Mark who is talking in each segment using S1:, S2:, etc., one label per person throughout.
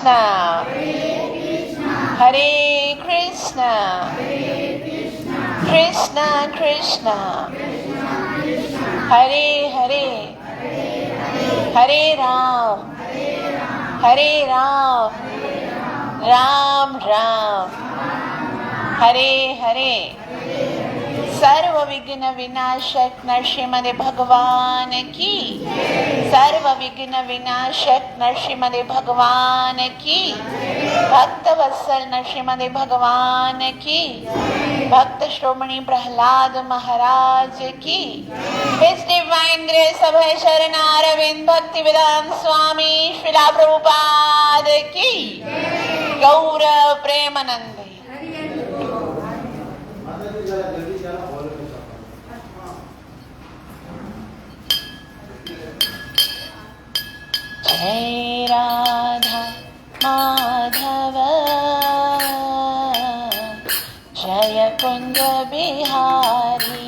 S1: Krishna, Hare Krishna, Krishna Krishna, Hare Hare, Hare Ram, Hare Ram, Ram Ram, Hare Hare. सर्व विघ्न विनाशक नरसिंह भगवान की, सर्व विघ्न विनाशक नरसिंह भगवान की, भक्त वत्सल नरसिंह भगवान की, भक्त श्रोमणी प्रहलाद महाराज की, His Divine Grace अभय शरण अरविंद भक्ति वेदांत स्वामी श्रीला प्रभुपाद की, गौर प्रेमानंद। जय राधा माधव जय कुंज बिहारी,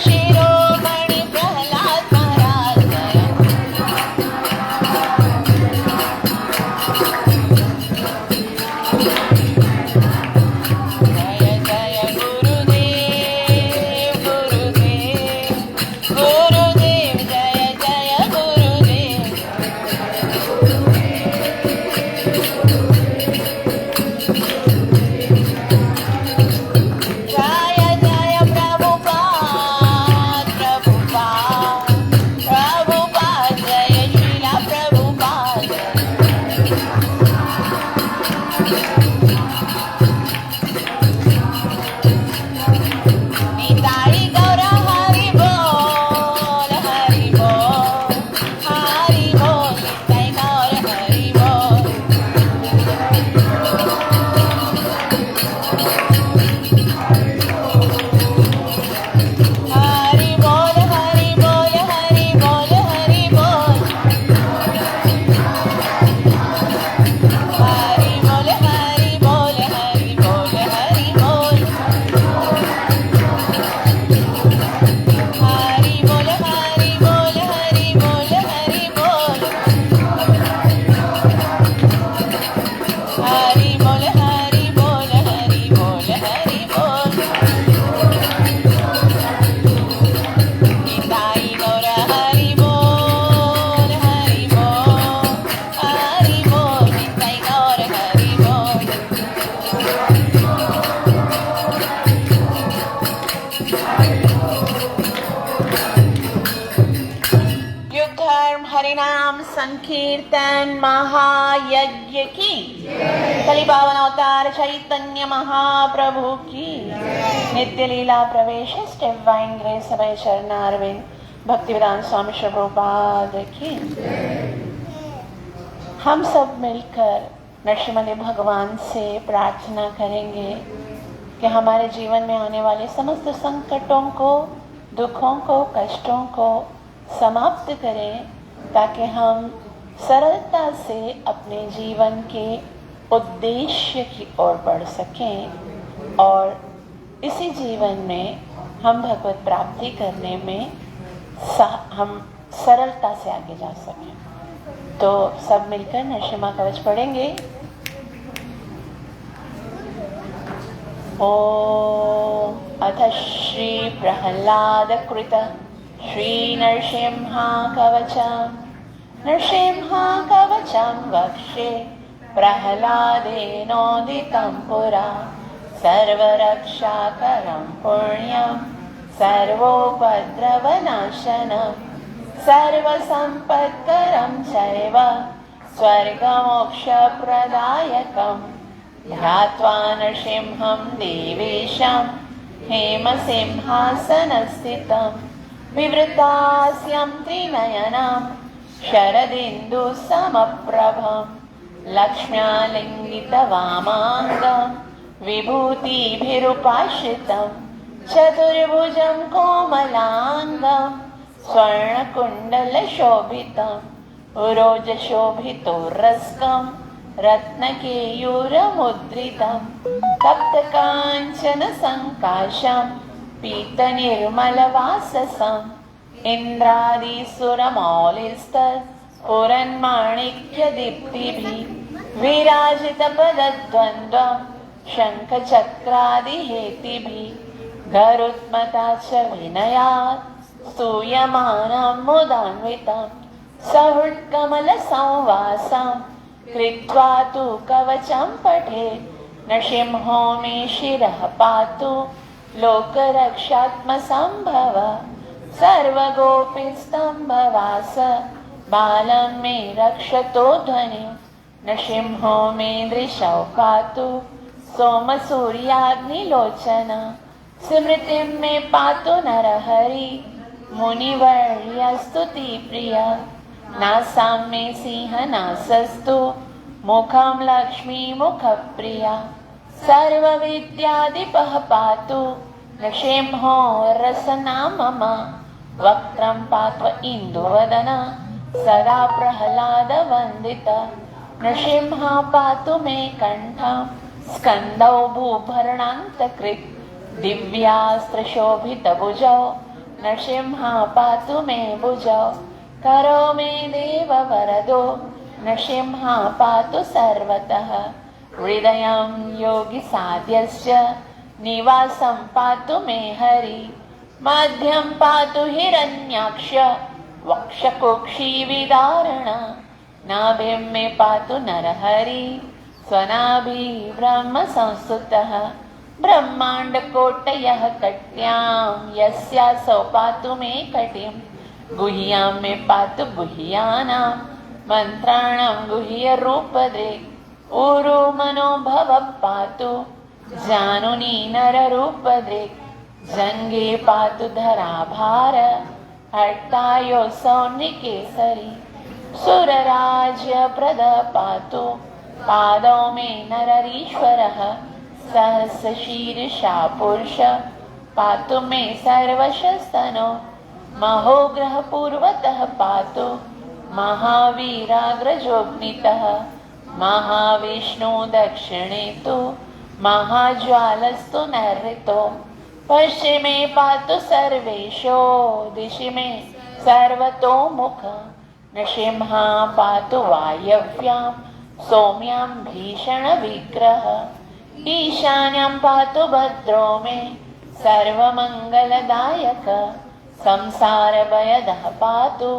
S1: शिरोमणि प्रहलाद महाराज जय जय गुरुदेव गुरुदेव गुरुदेव जय जय गुरुदेव जय जय प्रभुपाद प्रभुपाद प्रभुपाद जय श्रीला प्रभुपाद निताई गौर हरि बोल हरि बोल हरि बोल निताई गौर हरि बोल हरि बोल हरि बोल हरि बोल हरि बोल हरि बोल हरि बोल हरि बोल हरि बोल हरि बोल हरि बोल हरि बोल हरि बोल हरि बोल हरि बोल हरि बोल हरि बोल निताई गौर हरि बोल हरि बोल हरि बोल निताई गौर हरि बोल युग धर्म हरिनाम संकीर्तन महायज्ञ की कली पावन अवतार चैतन्य महाप्रभु की नित्य लीला प्रवेश डिवाइन ग्रेस अभय चरणारविंद भक्तिवेदांत स्वामी श्री प्रभुपाद की हम सब मिलकर नरसिम्हा भगवान से प्रार्थना करेंगे कि हमारे जीवन में आने वाले समस्त संकटों को दुखों को कष्टों को समाप्त करें ताकि हम सरलता से अपने जीवन के उद्देश्य की ओर बढ़ सकें और इसी जीवन में हम भगवत प्राप्ति करने में हम सरलता से आगे जा सकें। तो सब मिलकर नरसिम्हा कवच पढ़ेंगे। ओम अथ श्री प्रहलाद कृत श्री नरसिंहा कवचम वक्षे प्रहलादेनोदितं पुरा सर्वरक्षाकरं पुण्यं सर्वोपद्रवनाशनं सर्वसम्पत्करं चैव स्वर्गमोक्षप्रदायकं ध्यात्वा नरसिंहं देवेशं हेमसिंहासनस्थितं विवृतास्यं त्रिनयनं शरदिन्दुसमप्रभं लक्ष्म्यालिङ्गितवामाङ्गं विभूतिभिरुपाश्रितं चतुर्भुजं कोमलाङ्गं स्वर्णकुण्डलशोभितं उरोजशोभितोरस्कं रत्नकेयूरमुद्रितं तप्तकाञ्चनसङ्काशं पीतनिर्मलवाससम् इन्द्रादिसुरमौलिस्तत्पुरन्माणिक्यदीप्तिभिः विराजितपदद्वन्द्वं शङ्खचक्रादिहेतिभिः गरुत्मता च विनयात् स्तूयमानं मुदान्वितं सहृत्कमलसंवासं कृत्वा तु कवचं पठेत् नरसिंहो मे शिरः पातु लोकरक्षात्मसम्भव सर्वगोपीस्तम्भवास बालं मे रक्षतो ध्वनि नरसिंहो मे दृशौ पातु सोमसूर्याग्निलोचन स्मृतिं मे पातु नरहरि मुनिवर्यस्तुतिप्रिया नासां मे सिंहनासस्तु मुखं लक्ष्मीमुखप्रिया सर्वविद्यादिपः पातु नरसिंहो रसना मम वक्त्रं पात्व इन्दुवदन सदा प्रह्लादवन्दित नरसिंहा पातु मे कण्ठं स्कन्दौ भूभरणान्तकृत् दिव्यास्त्रशोभितभुजौ नृसिंहा पातु मे भुजौ करो मे देव वरदो नृसिंहा पातु सर्वतः हृदयं योगी साध्यस्य निवासं पातु मे हरि मध्यं पातु हिरण्याक्ष वक्षकुक्षी विदारण नाभिं मे पातु नरहरि स्वनाभि ब्रह्म संस्तुतः ब्रह्माण्डकोटयः कट्यां यस्यासौ पातु मे कटिं गुह्यां मे पातु गुह्यानां मन्त्राणां गुह्यरूपदृक् ऊरु मनोभव पातु जानुनी नररूपदृक् जङ्गे पातु धराभार हर्तायो सौनिकेसरी सुरराज्यप्रद पातु पादौ मे नररीश्वरः सहस्रशीर्षा पुरुष पातु मे सर्वशस्तनो महोग्रहपूर्वतः पातु महावीराग्रजोग्नितः महाविष्णु दक्षिणे तु महाज्वालस्तु नैऋतो पश्चिमे पातु सर्वेशो दिशि मे सर्वतोमुख नृसिंहा पातु वायव्यां सौम्यां भीषणविग्रह ईशान्यां पातु भद्रो मे सर्वमङ्गलदायक संसारभयदः पातु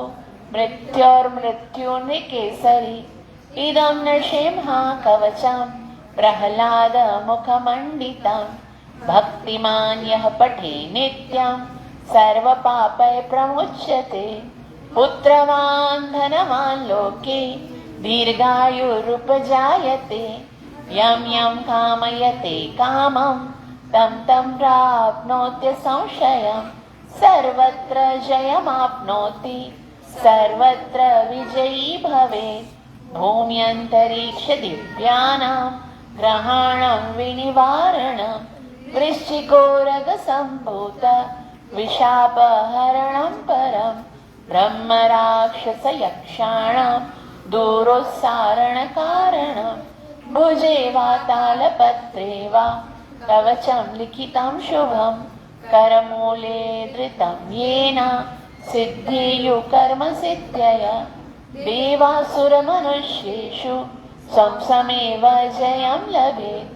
S1: मृत्योर्मृत्युर्निकेसरी इदं नृसिंहा कवचं प्रह्लादमुखमण्डितं भक्तिमान् यः पठे नित्यं सर्वपापैः प्रमुच्यते पुत्रवान् धनवान् लोके दीर्घायुरुपजायते यं यं कामयते कामं तं तं प्राप्नोति संशयं सर्वत्र जयमाप्नोति सर्वत्र विजयी भवेत् भूम्यन्तरिक्षदिव्यानां ग्रहाणां विनिवारणं वृश्चिकोरगसम्भूत विशापहरणं परं ब्रह्मराक्षसयक्षाणां दूरोत्सारणकारणं भुजे वा तालपत्रे वा कवचं लिखितं शुभं करमूले धृतं येन सिद्धियुकर्मसिद्ध्यय देवासुरमनुष्येषु संसमेव जयं लभेत्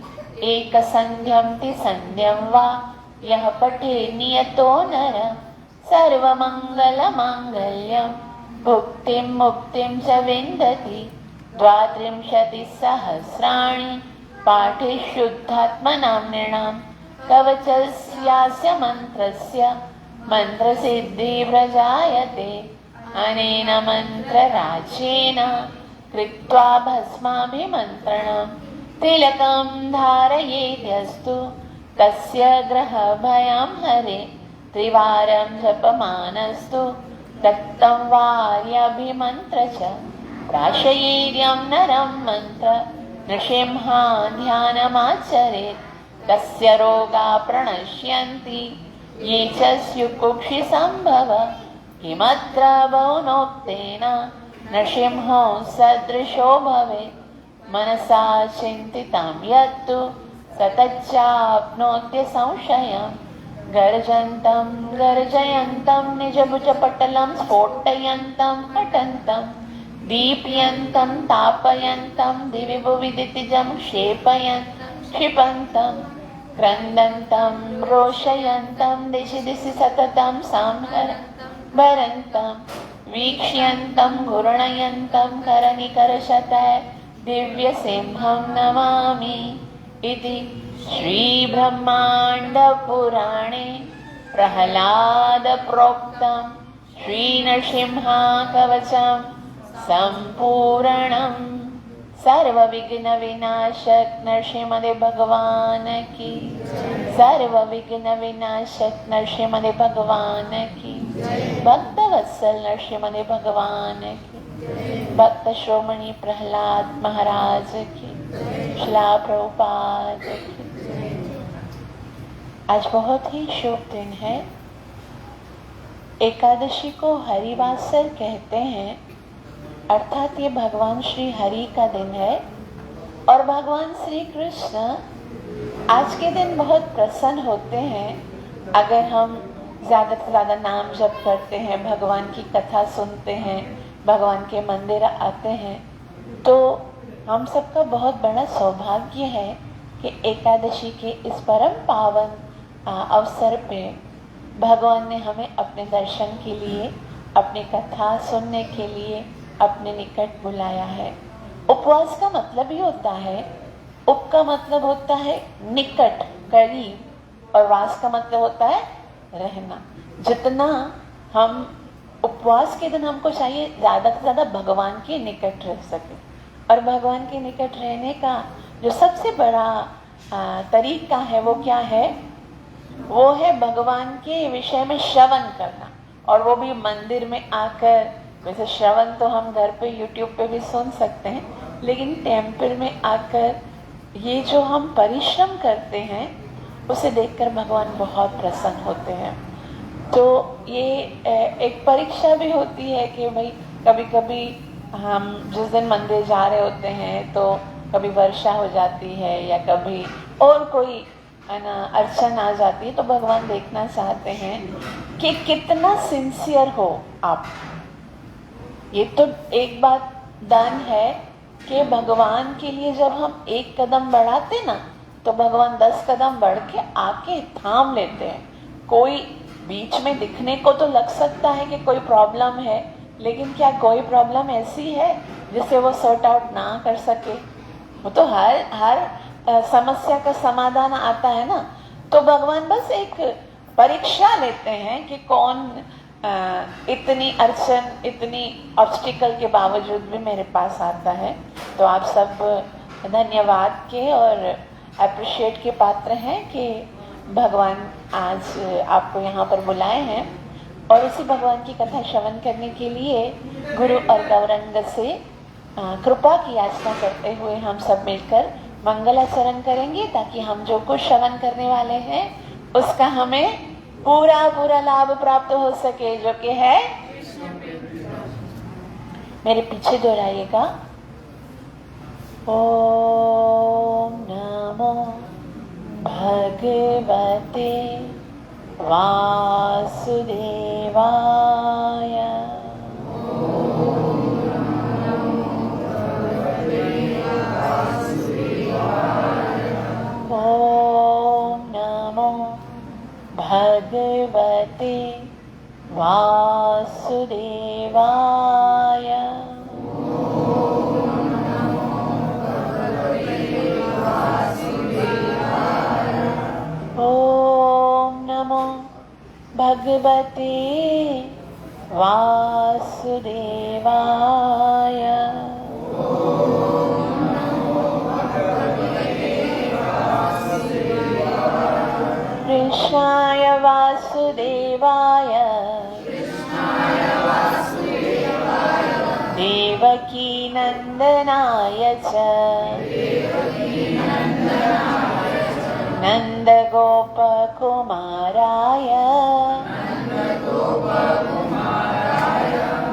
S1: एकसन्ध्यं त्रिसन्ध्यं वा यः पठेत् नियतो नर सर्वमङ्गलमाङ्गल्यं भुक्तिं मुक्तिं च विन्दति 32 सहस्राणि पाठे शुद्धात्मनां नृणां कवचस्यास्य मन्त्रस्य मन्त्रसिद्धिर्प्रजायते अनेन मन्त्रराज्येन कृत्वा भस्माभिमन्त्रणं तिलकं धारयेद्यस्तु तस्य ग्रहभयं हरे त्रिवारं जपमानस्तु दत्तं वार्याभिमन्त्र च प्राशयेद्यं नरं मन्त्र नृसिंहा ध्यानमाचरेत् तस्य रोगा प्रणश्यन्ति ये च स्युकुक्षिसम्भव किमत्र बहुनोक्तेन नृसिंहो सदृशो भवेत् मनसा चिन्तितं यत्तु सतच्चाप्नोत्य संशयं गर्जन्तं गर्जयन्तं निजभुजपटलं स्फोटयन्तं पठन्तं दीप्यन्तं तापयन्तं दिवि भुवि दितिजं क्षिपन्तं क्रन्दन्तं रोषयन्तं दिशि दिशि सततं संहरन्तं वीक्ष्यन्तं घूर्णयन्तं करनिकरशतै दिव्यसिंहं नमामि इति श्रीब्रह्माण्डपुराणे प्रह्लादप्रोक्तं श्रीनृसिंहकवचं सम्पूर्णं सर्वविघ्नविनाशक नृसिंहदेव भगवान की सर्वविघ्नविनाशक नृसिंहदेव भगवान की भक्तवत्सल नृसिंहदेव भगवान की भक्त श्रोमणी प्रहलाद महाराज की श्रीला प्रभुपाद की। आज बहुत ही शुभ दिन है। एकादशी को हरिवासर कहते हैं, अर्थात ये भगवान श्री हरि का दिन है और भगवान श्री कृष्ण आज के दिन बहुत प्रसन्न होते हैं अगर हम ज़्यादा से ज़्यादा नाम जप करते हैं, भगवान की कथा सुनते हैं, भगवान के मंदिर आते हैं, तो हम सबका बहुत बड़ा सौभाग्य है कि एकादशी के इस परम पावन अवसर पे भगवान ने हमें अपने दर्शन के लिए, अपनी कथा सुनने के लिए अपने निकट बुलाया है। उपवास का मतलब ही होता है, उप का मतलब होता है निकट, करीब, और वास का मतलब होता है रहना। जितना हम उपवास के दिन हमको चाहिए ज़्यादा से ज़्यादा भगवान के निकट रह सके, और भगवान के निकट रहने का जो सबसे बड़ा तरीका है वो क्या है? वो है भगवान के विषय में श्रवण करना, और वो भी मंदिर में आकर। वैसे श्रवण तो हम घर पे यूट्यूब पे भी सुन सकते हैं, लेकिन टेम्पल में आकर ये जो हम परिश्रम करते हैं उसे देखकर भगवान बहुत प्रसन्न होते हैं। तो ये एक परीक्षा भी होती है कि भाई कभी कभी हम जिस दिन मंदिर जा रहे होते हैं तो कभी वर्षा हो जाती है या कभी और कोई है ना अड़चन आ जाती है, तो भगवान देखना चाहते हैं कि कितना सिंसियर हो आप। ये तो एक बात दान है कि भगवान के लिए जब हम एक कदम बढ़ाते ना, तो भगवान 10 कदम बढ़ के आके थाम लेते हैं। कोई बीच में दिखने को तो लग सकता है कि कोई प्रॉब्लम है, लेकिन क्या कोई प्रॉब्लम ऐसी है जिसे वो सॉर्ट आउट ना कर सके? वो तो हर समस्या का समाधान आता है ना। तो भगवान बस एक परीक्षा लेते हैं कि कौन इतनी अड़चन, इतनी ऑब्स्टिकल के बावजूद भी मेरे पास आता है। तो आप सब धन्यवाद के और अप्रिशिएट के पात्र हैं कि भगवान आज आपको यहाँ पर बुलाए हैं, और उसी भगवान की कथा श्रवण करने के लिए गुरु और गौरंग से कृपा की याचना करते हुए हम सब मिलकर मंगलाचरण करेंगे, ताकि हम जो कुछ श्रवण करने वाले हैं उसका हमें पूरा लाभ प्राप्त हो सके, जो कि है। मेरे पीछे दोहराइएगा। ओम नमो भगवते वासुदेवाय। ओम नमो भगवते वासुदेवाय। ओम नमो भगवते वासुदेवाय। कृष्णाय वासुदेवाय देवकी नंदनाय च नंदगोपकुमाराय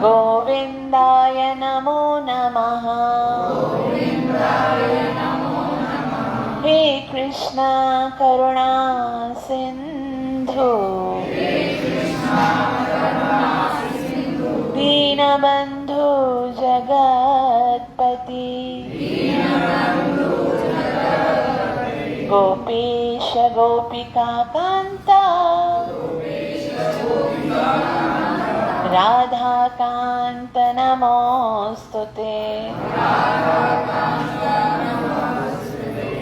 S1: गोविन्दाय नमो नमः। हे कृष्ण करुणा सिंधु दीनबंधु जगत्पति गोपेश गोपिका कांता राधा कांत नमोस्तुते।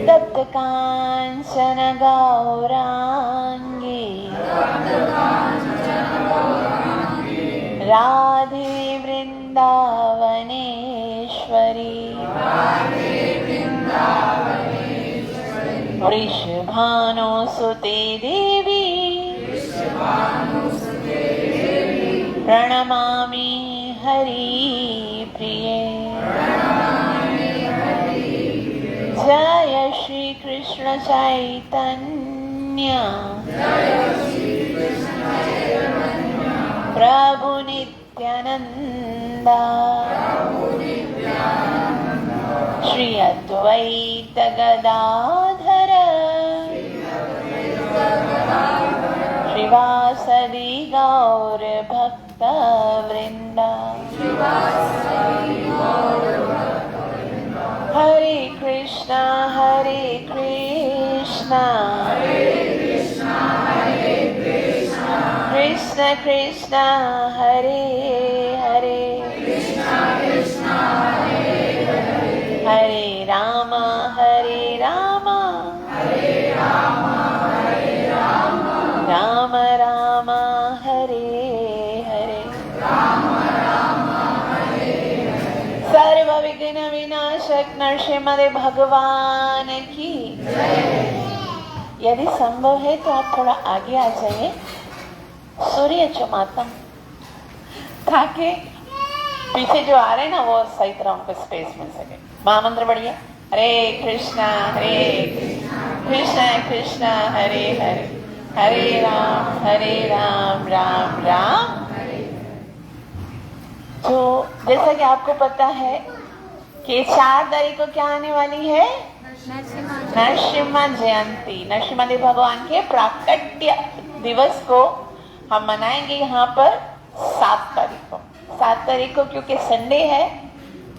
S1: तप्त कांचन गौरांगी राधे वृंदावनेश्वरी वृषभानुसुते देवी प्रणमामि हरिप्रिये। जय श्री कृष्ण चैतन्य प्रभु नित्यानंद श्री अद्वैत गदाधर श्रीवासदि गौर भक्त वृंदा हरे कृष्णा कृष्ण कृष्ण हरे हरे हरे राम राम राम हरे हरे सर्व विघ्न विनाशक नरसिम्हा भगवान की। यदि संभव है तो आप थोड़ा आगे आ जाइए, सूर्य चमातम, ताकि पीछे जो आ रहे हैं ना वो सही तरह उनको स्पेस मिल सके। महामंत्र बढ़िया, हरे कृष्णा कृष्ण कृष्ण हरे हरे, हरे राम राम राम। तो जैसा कि आपको पता है कि 4 तारीख को क्या आने वाली है, नरसिम्हा जयंती। नरसिम्हा देव भगवान के प्राकट्य दिवस को हम मनाएंगे यहाँ पर 7 तारीख को। 7 तारीख को क्योंकि संडे है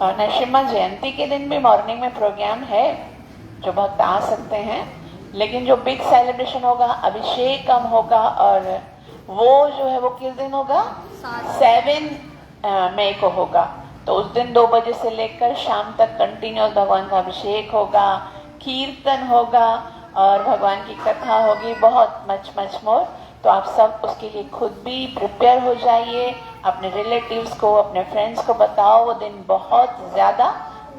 S1: और नरसिम्हा जयंती के दिन भी मॉर्निंग में प्रोग्राम है, जो भक्त आ सकते हैं। लेकिन जो बिग सेलिब्रेशन होगा, अभिषेकम होगा, और वो जो है वो किस दिन होगा, 7 मई को होगा। तो उस दिन 2 बजे से लेकर शाम तक कंटिन्यूस भगवान का अभिषेक होगा, कीर्तन होगा और भगवान की कथा होगी, बहुत मच मोर। तो आप सब उसके लिए खुद भी प्रिपेयर हो जाइए, अपने रिलेटिव्स को, अपने फ्रेंड्स को बताओ। वो दिन बहुत ज्यादा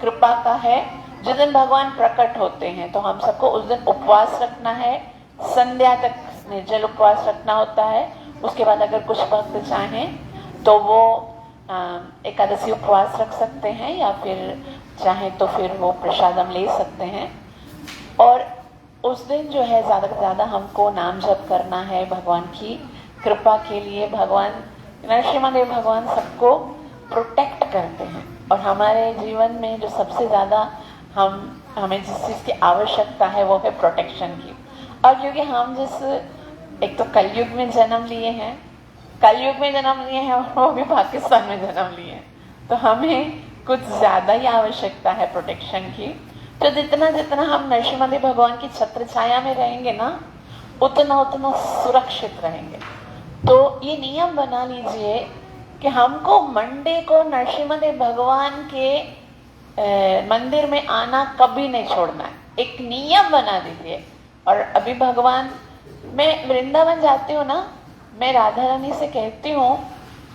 S1: कृपा का है, जिस दिन भगवान प्रकट होते हैं। तो हम सबको उस दिन उपवास रखना है, संध्या तक निर्जल उपवास रखना होता है। उसके बाद अगर कुछ भक्त चाहें तो वो एकादशी उपवास रख सकते हैं, या फिर चाहे तो फिर वो प्रसादम ले सकते हैं। और उस दिन जो है ज़्यादा से ज़्यादा हमको नाम जप करना है भगवान की कृपा के लिए। भगवान नरसिम्हा देव भगवान सबको प्रोटेक्ट करते हैं, और हमारे जीवन में जो सबसे ज़्यादा हमें जिस चीज़ की आवश्यकता है वो है प्रोटेक्शन की। और क्योंकि हम एक तो कलयुग में जन्म लिए हैं, और वो भी पाकिस्तान में जन्म लिए हैं, तो हमें कुछ ज़्यादा ही आवश्यकता है प्रोटेक्शन की। तो जितना हम नरसिम्हा देव भगवान की छत्र छाया में रहेंगे ना, उतना सुरक्षित रहेंगे। तो ये नियम बना लीजिए कि हमको मंडे को नरसिम्हा देव भगवान के मंदिर में आना कभी नहीं छोड़ना है, एक नियम बना दीजिए। और अभी भगवान, मैं वृंदावन जाती हूँ ना, मैं राधा रानी से कहती हूँ,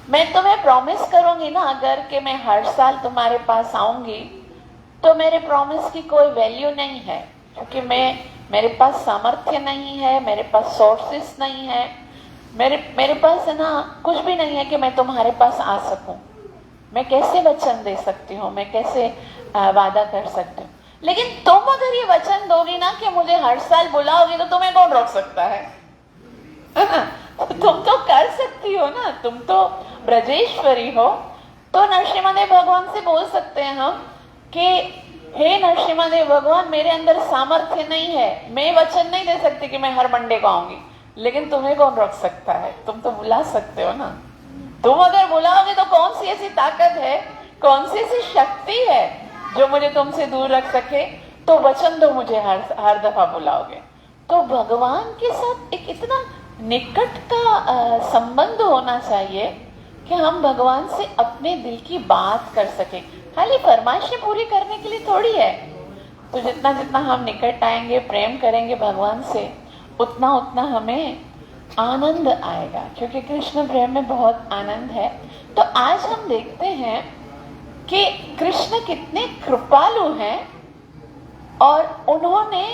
S1: मैं तुम्हें प्रॉमिस करूंगी ना अगर कि मैं हर साल तुम्हारे पास आऊंगी, तो मेरे प्रॉमिस की कोई वैल्यू नहीं है, क्योंकि मेरे पास सामर्थ्य नहीं है, मेरे पास सोर्सेस नहीं है, मेरे पास है ना कुछ भी नहीं है कि मैं तुम्हारे पास आ सकूं। मैं कैसे वचन दे सकती हूँ, मैं कैसे वादा कर सकती हूँ। लेकिन तुम अगर ये वचन दोगी ना कि मुझे हर साल बुलाओगी, तो तुम्हें कौन रोक सकता है? तुम तो कर सकती हो ना, तुम तो ब्रजेश्वरी हो। तो नरसिम्हा देव भगवान से बोल सकते हैं हम कि हे नरसिम्हा देव भगवान, मेरे अंदर सामर्थ्य नहीं है, मैं वचन नहीं दे सकती कि मैं हर मंडे को आऊंगी, लेकिन तुम्हें कौन रोक सकता है? तुम तो बुला सकते हो ना। तुम अगर बुलाओगे तो कौन सी ऐसी ताकत है, कौन सी ऐसी शक्ति है जो मुझे तुमसे दूर रख सके? तो वचन दो मुझे हर दफा बुलाओगे। तो भगवान के साथ एक इतना निकट का संबंध होना चाहिए कि हम भगवान से अपने दिल की बात कर सके। खाली फरमाइशें पूरी करने के लिए थोड़ी है। तो जितना हम निकट आएंगे, प्रेम करेंगे भगवान से, उतना हमें आनंद आएगा, क्योंकि कृष्ण प्रेम में बहुत आनंद है। तो आज हम देखते हैं कि कृष्ण कितने कृपालु हैं, और उन्होंने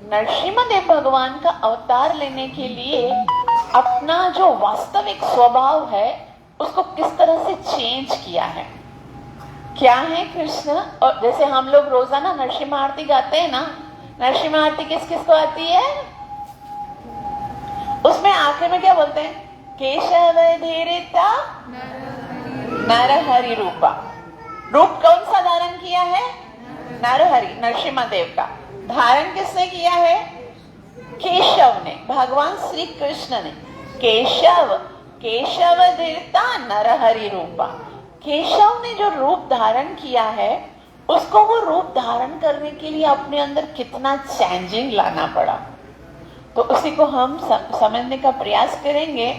S1: नरसिम्हा देव भगवान का अवतार लेने के लिए अपना जो वास्तविक स्वभाव है उसको किस तरह से चेंज किया है। क्या है कृष्ण? और जैसे हम लोग रोजाना नरसिम्हा आरती गाते हैं ना, नरसिम्हा आरती किस किस को आती है? उसमें आखिर में क्या बोलते हैं? केशव धीरिता नरहरि रूपा। रूप कौन सा धारण किया है? नरहरि, नरसिम्हा देव का। धारण किसने किया है? केशव ने, भगवान श्री कृष्ण ने। केशव केशव धीरता नरहरि रूपा। केशव ने जो रूप धारण किया है, उसको वो रूप धारण करने के लिए अपने अंदर कितना चेंजिंग लाना पड़ा, तो उसी को हम समझने का प्रयास करेंगे।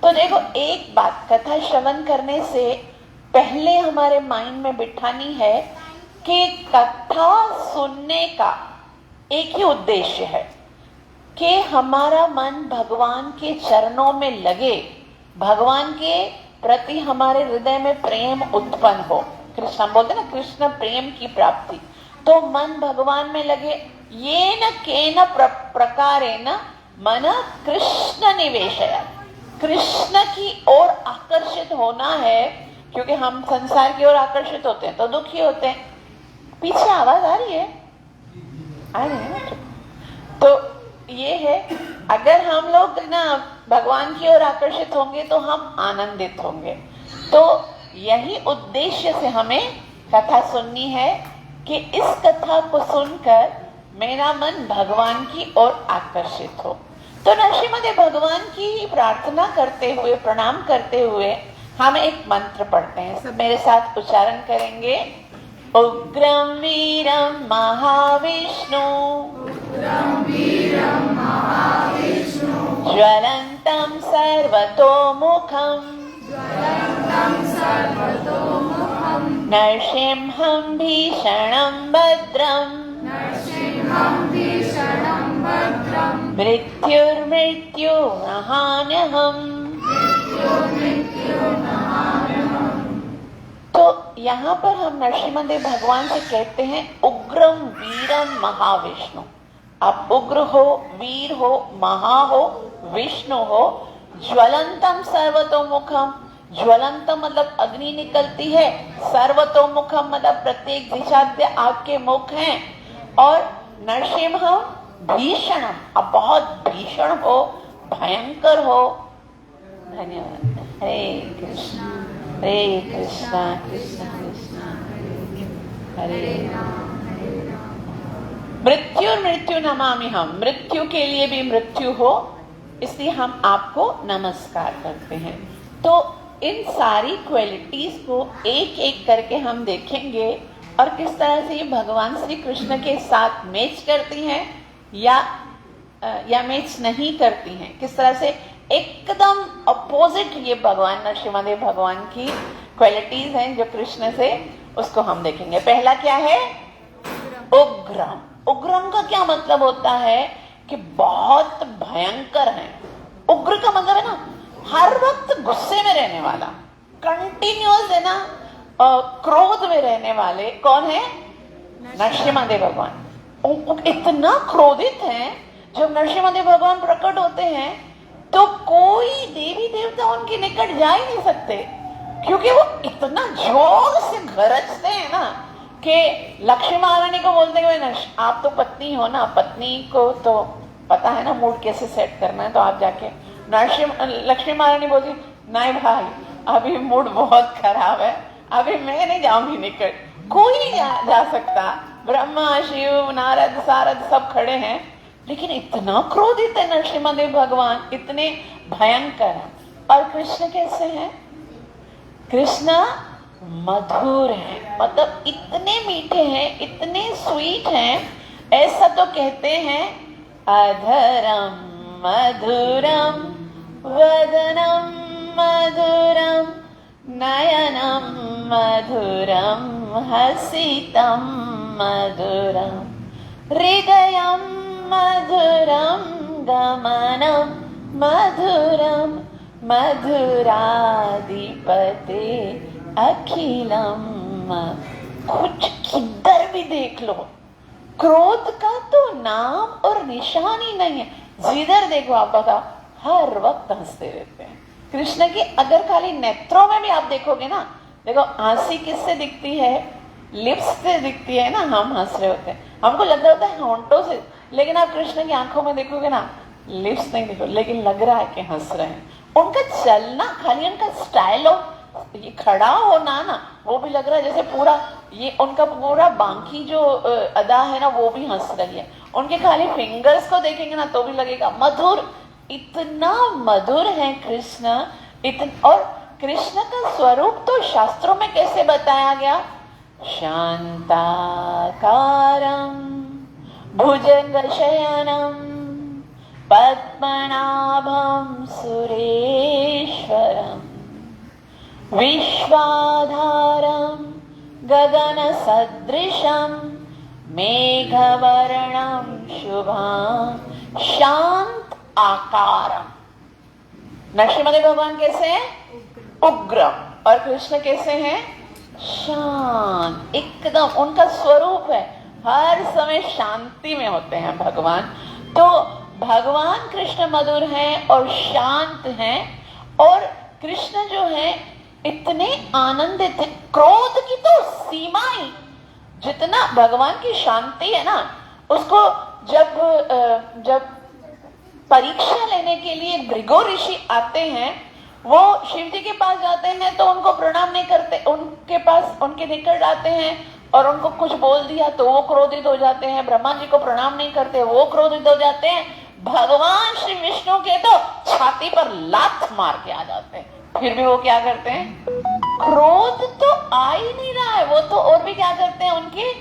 S1: तो देखो, एक बात कथा श्रवण करने से पहले हमारे माइंड में बिठानी है कि कथा सुनने का एक ही उद्देश्य है कि हमारा मन भगवान के चरणों में लगे, भगवान के प्रति हमारे हृदय में प्रेम उत्पन्न हो। कृष्ण बोलते ना, कृष्ण प्रेम की प्राप्ति, तो मन भगवान में लगे। ये न केन प्रकारेण मन कृष्ण निवेशय, कृष्ण की ओर आकर्षित होना है, क्योंकि हम संसार की ओर आकर्षित होते हैं तो दुखी होते हैं। पीछे आवाज आ रही है ना? तो ये है, अगर हम लोग ना भगवान की ओर आकर्षित होंगे तो हम आनंदित होंगे। तो यही उद्देश्य से हमें कथा सुननी है कि इस कथा को सुनकर मेरा मन भगवान की ओर आकर्षित हो। तो नरसिम्हा भगवान की प्रार्थना करते हुए, प्रणाम करते हुए हम एक मंत्र पढ़ते हैं। सब मेरे साथ उच्चारण करेंगे। उग्रं वीरं महाविष्णु, ज्वलन्तं सर्वतोमुखं, नरसिंहं भीषणं भद्रं, मृत्युर्मृत्युर्महाम्यहम्। तो यहाँ पर हम नरसिम्हा देव भगवान से कहते हैं उग्रम वीरम महाविष्णु। आप उग्र हो, वीर हो, महा हो, विष्णु हो। ज्वलंतम सर्वतोमुखम, ज्वलंतम मतलब अग्नि निकलती है, सर्वतोमुखम मतलब प्रत्येक दिशा से आपके मुख हैं, और नरसिम्हा भीषणम, अब बहुत भीषण हो, भयंकर हो। धन्यवाद। हरे कृष्णा कृष्णा कृष्णा हरे राम। मृत्यु नमामि हम, मृत्यु के लिए भी मृत्यु हो, इसलिए हम आपको नमस्कार करते हैं। तो इन सारी क्वालिटीज को एक एक करके हम देखेंगे और किस तरह से ये भगवान श्री कृष्ण के साथ मैच करती हैं या मैच नहीं करती हैं, किस तरह से एकदम अपोजिट ये भगवान नरसिम्हा देव भगवान की क्वालिटीज हैं जो कृष्ण से, उसको हम देखेंगे। पहला क्या है? उग्रम। उग्रम का क्या मतलब होता है कि बहुत भयंकर है। उग्र का मतलब है ना, हर वक्त गुस्से में रहने वाला, कंटिन्यूअस है ना, क्रोध में रहने वाले। कौन है? नरसिम्हा देव भगवान। इतना क्रोधित हैं, जब नरसिम्हा देव भगवान प्रकट होते हैं तो कोई देवी देवता उनके निकट जा ही नहीं सकते, क्योंकि वो इतना जोर से गरजते हैं ना कि लक्ष्मी महारानी को बोलते हैं, आप तो पत्नी हो ना, पत्नी को तो पता है ना मूड कैसे सेट करना है, तो आप जाके लक्ष्मी महारानी बोलती, नहीं भाई अभी मूड बहुत खराब है, अभी मैं नहीं जाऊंगी निकट। कोई नहीं जा सकता। ब्रह्मा, शिव, नारद, सारद सब खड़े हैं, लेकिन इतना क्रोधित है नरसिम्हा देव भगवान, इतने भयंकर हैं। और कृष्ण कैसे हैं? कृष्ण मधुर हैं, मतलब इतने मीठे हैं, इतने स्वीट हैं। ऐसा तो कहते हैं, अधरम मधुरम वदनम मधुरम नयनम मधुरम हसितम मधुरम हृदयम मधुरम गमनम मधुरम मधुराधिपते अखिलम। कुछ किधर भी देख लो, क्रोध का तो नाम और निशान ही नहीं है। जिधर देखो आप बताओ, हर वक्त हंसते रहते हैं। कृष्ण की अगर खाली नेत्रों में भी आप देखोगे ना, देखो हंसी किससे दिखती है? लिप्स से दिखती है ना, हम हंस रहे होते हैं, हमको लग रहा होता है होंठों से, लेकिन आप कृष्ण की आंखों में देखोगे ना, लिप्स नहीं देखो, लेकिन लग रहा है कि हंस रहे हैं। उनका चलना, खाली उनका स्टाइल ऑफ ये खड़ा होना ना, वो भी लग रहा है जैसे पूरा ये उनका पूरा बाकी जो अदा है ना, वो भी हंस रही है। उनके खाली फिंगर्स को देखेंगे ना तो भी लगेगा मधुर, इतना मधुर है कृष्ण, और कृष्ण का स्वरूप तो शास्त्रों में कैसे बताया गया? शांताकारं भुजंगशयनं पद्मनाभं सुरेश्वरं विश्वाधारं गगनसदृशं मेघवर्णं शुभं शांत आकारम। नरसिम्हा भगवान कैसे हैं? उग्र। और कृष्ण कैसे हैं? शांत। एकदम उनका स्वरूप है, हर समय शांति में होते हैं भगवान। तो भगवान कृष्ण मधुर हैं और शांत हैं। और कृष्ण जो है इतने आनंदित हैं, क्रोध की तो सीमा ही, जितना भगवान की शांति है ना, उसको जब परीक्षा लेने के लिए भृगु ऋषि आते हैं, वो शिव जी के पास जाते हैं तो उनको प्रणाम नहीं करते, उनके पास उनके निकट आते हैं और उनको कुछ बोल दिया तो वो क्रोधित हो जाते हैं। ब्रह्मा जी को प्रणाम नहीं करते, वो क्रोधित हो जाते हैं। भगवान श्री विष्णु के तो छाती पर लात मार के आ जाते हैं, फिर भी वो क्या करते हैं? क्रोध तो आ ही नहीं रहा है, वो तो और भी क्या करते हैं? उनके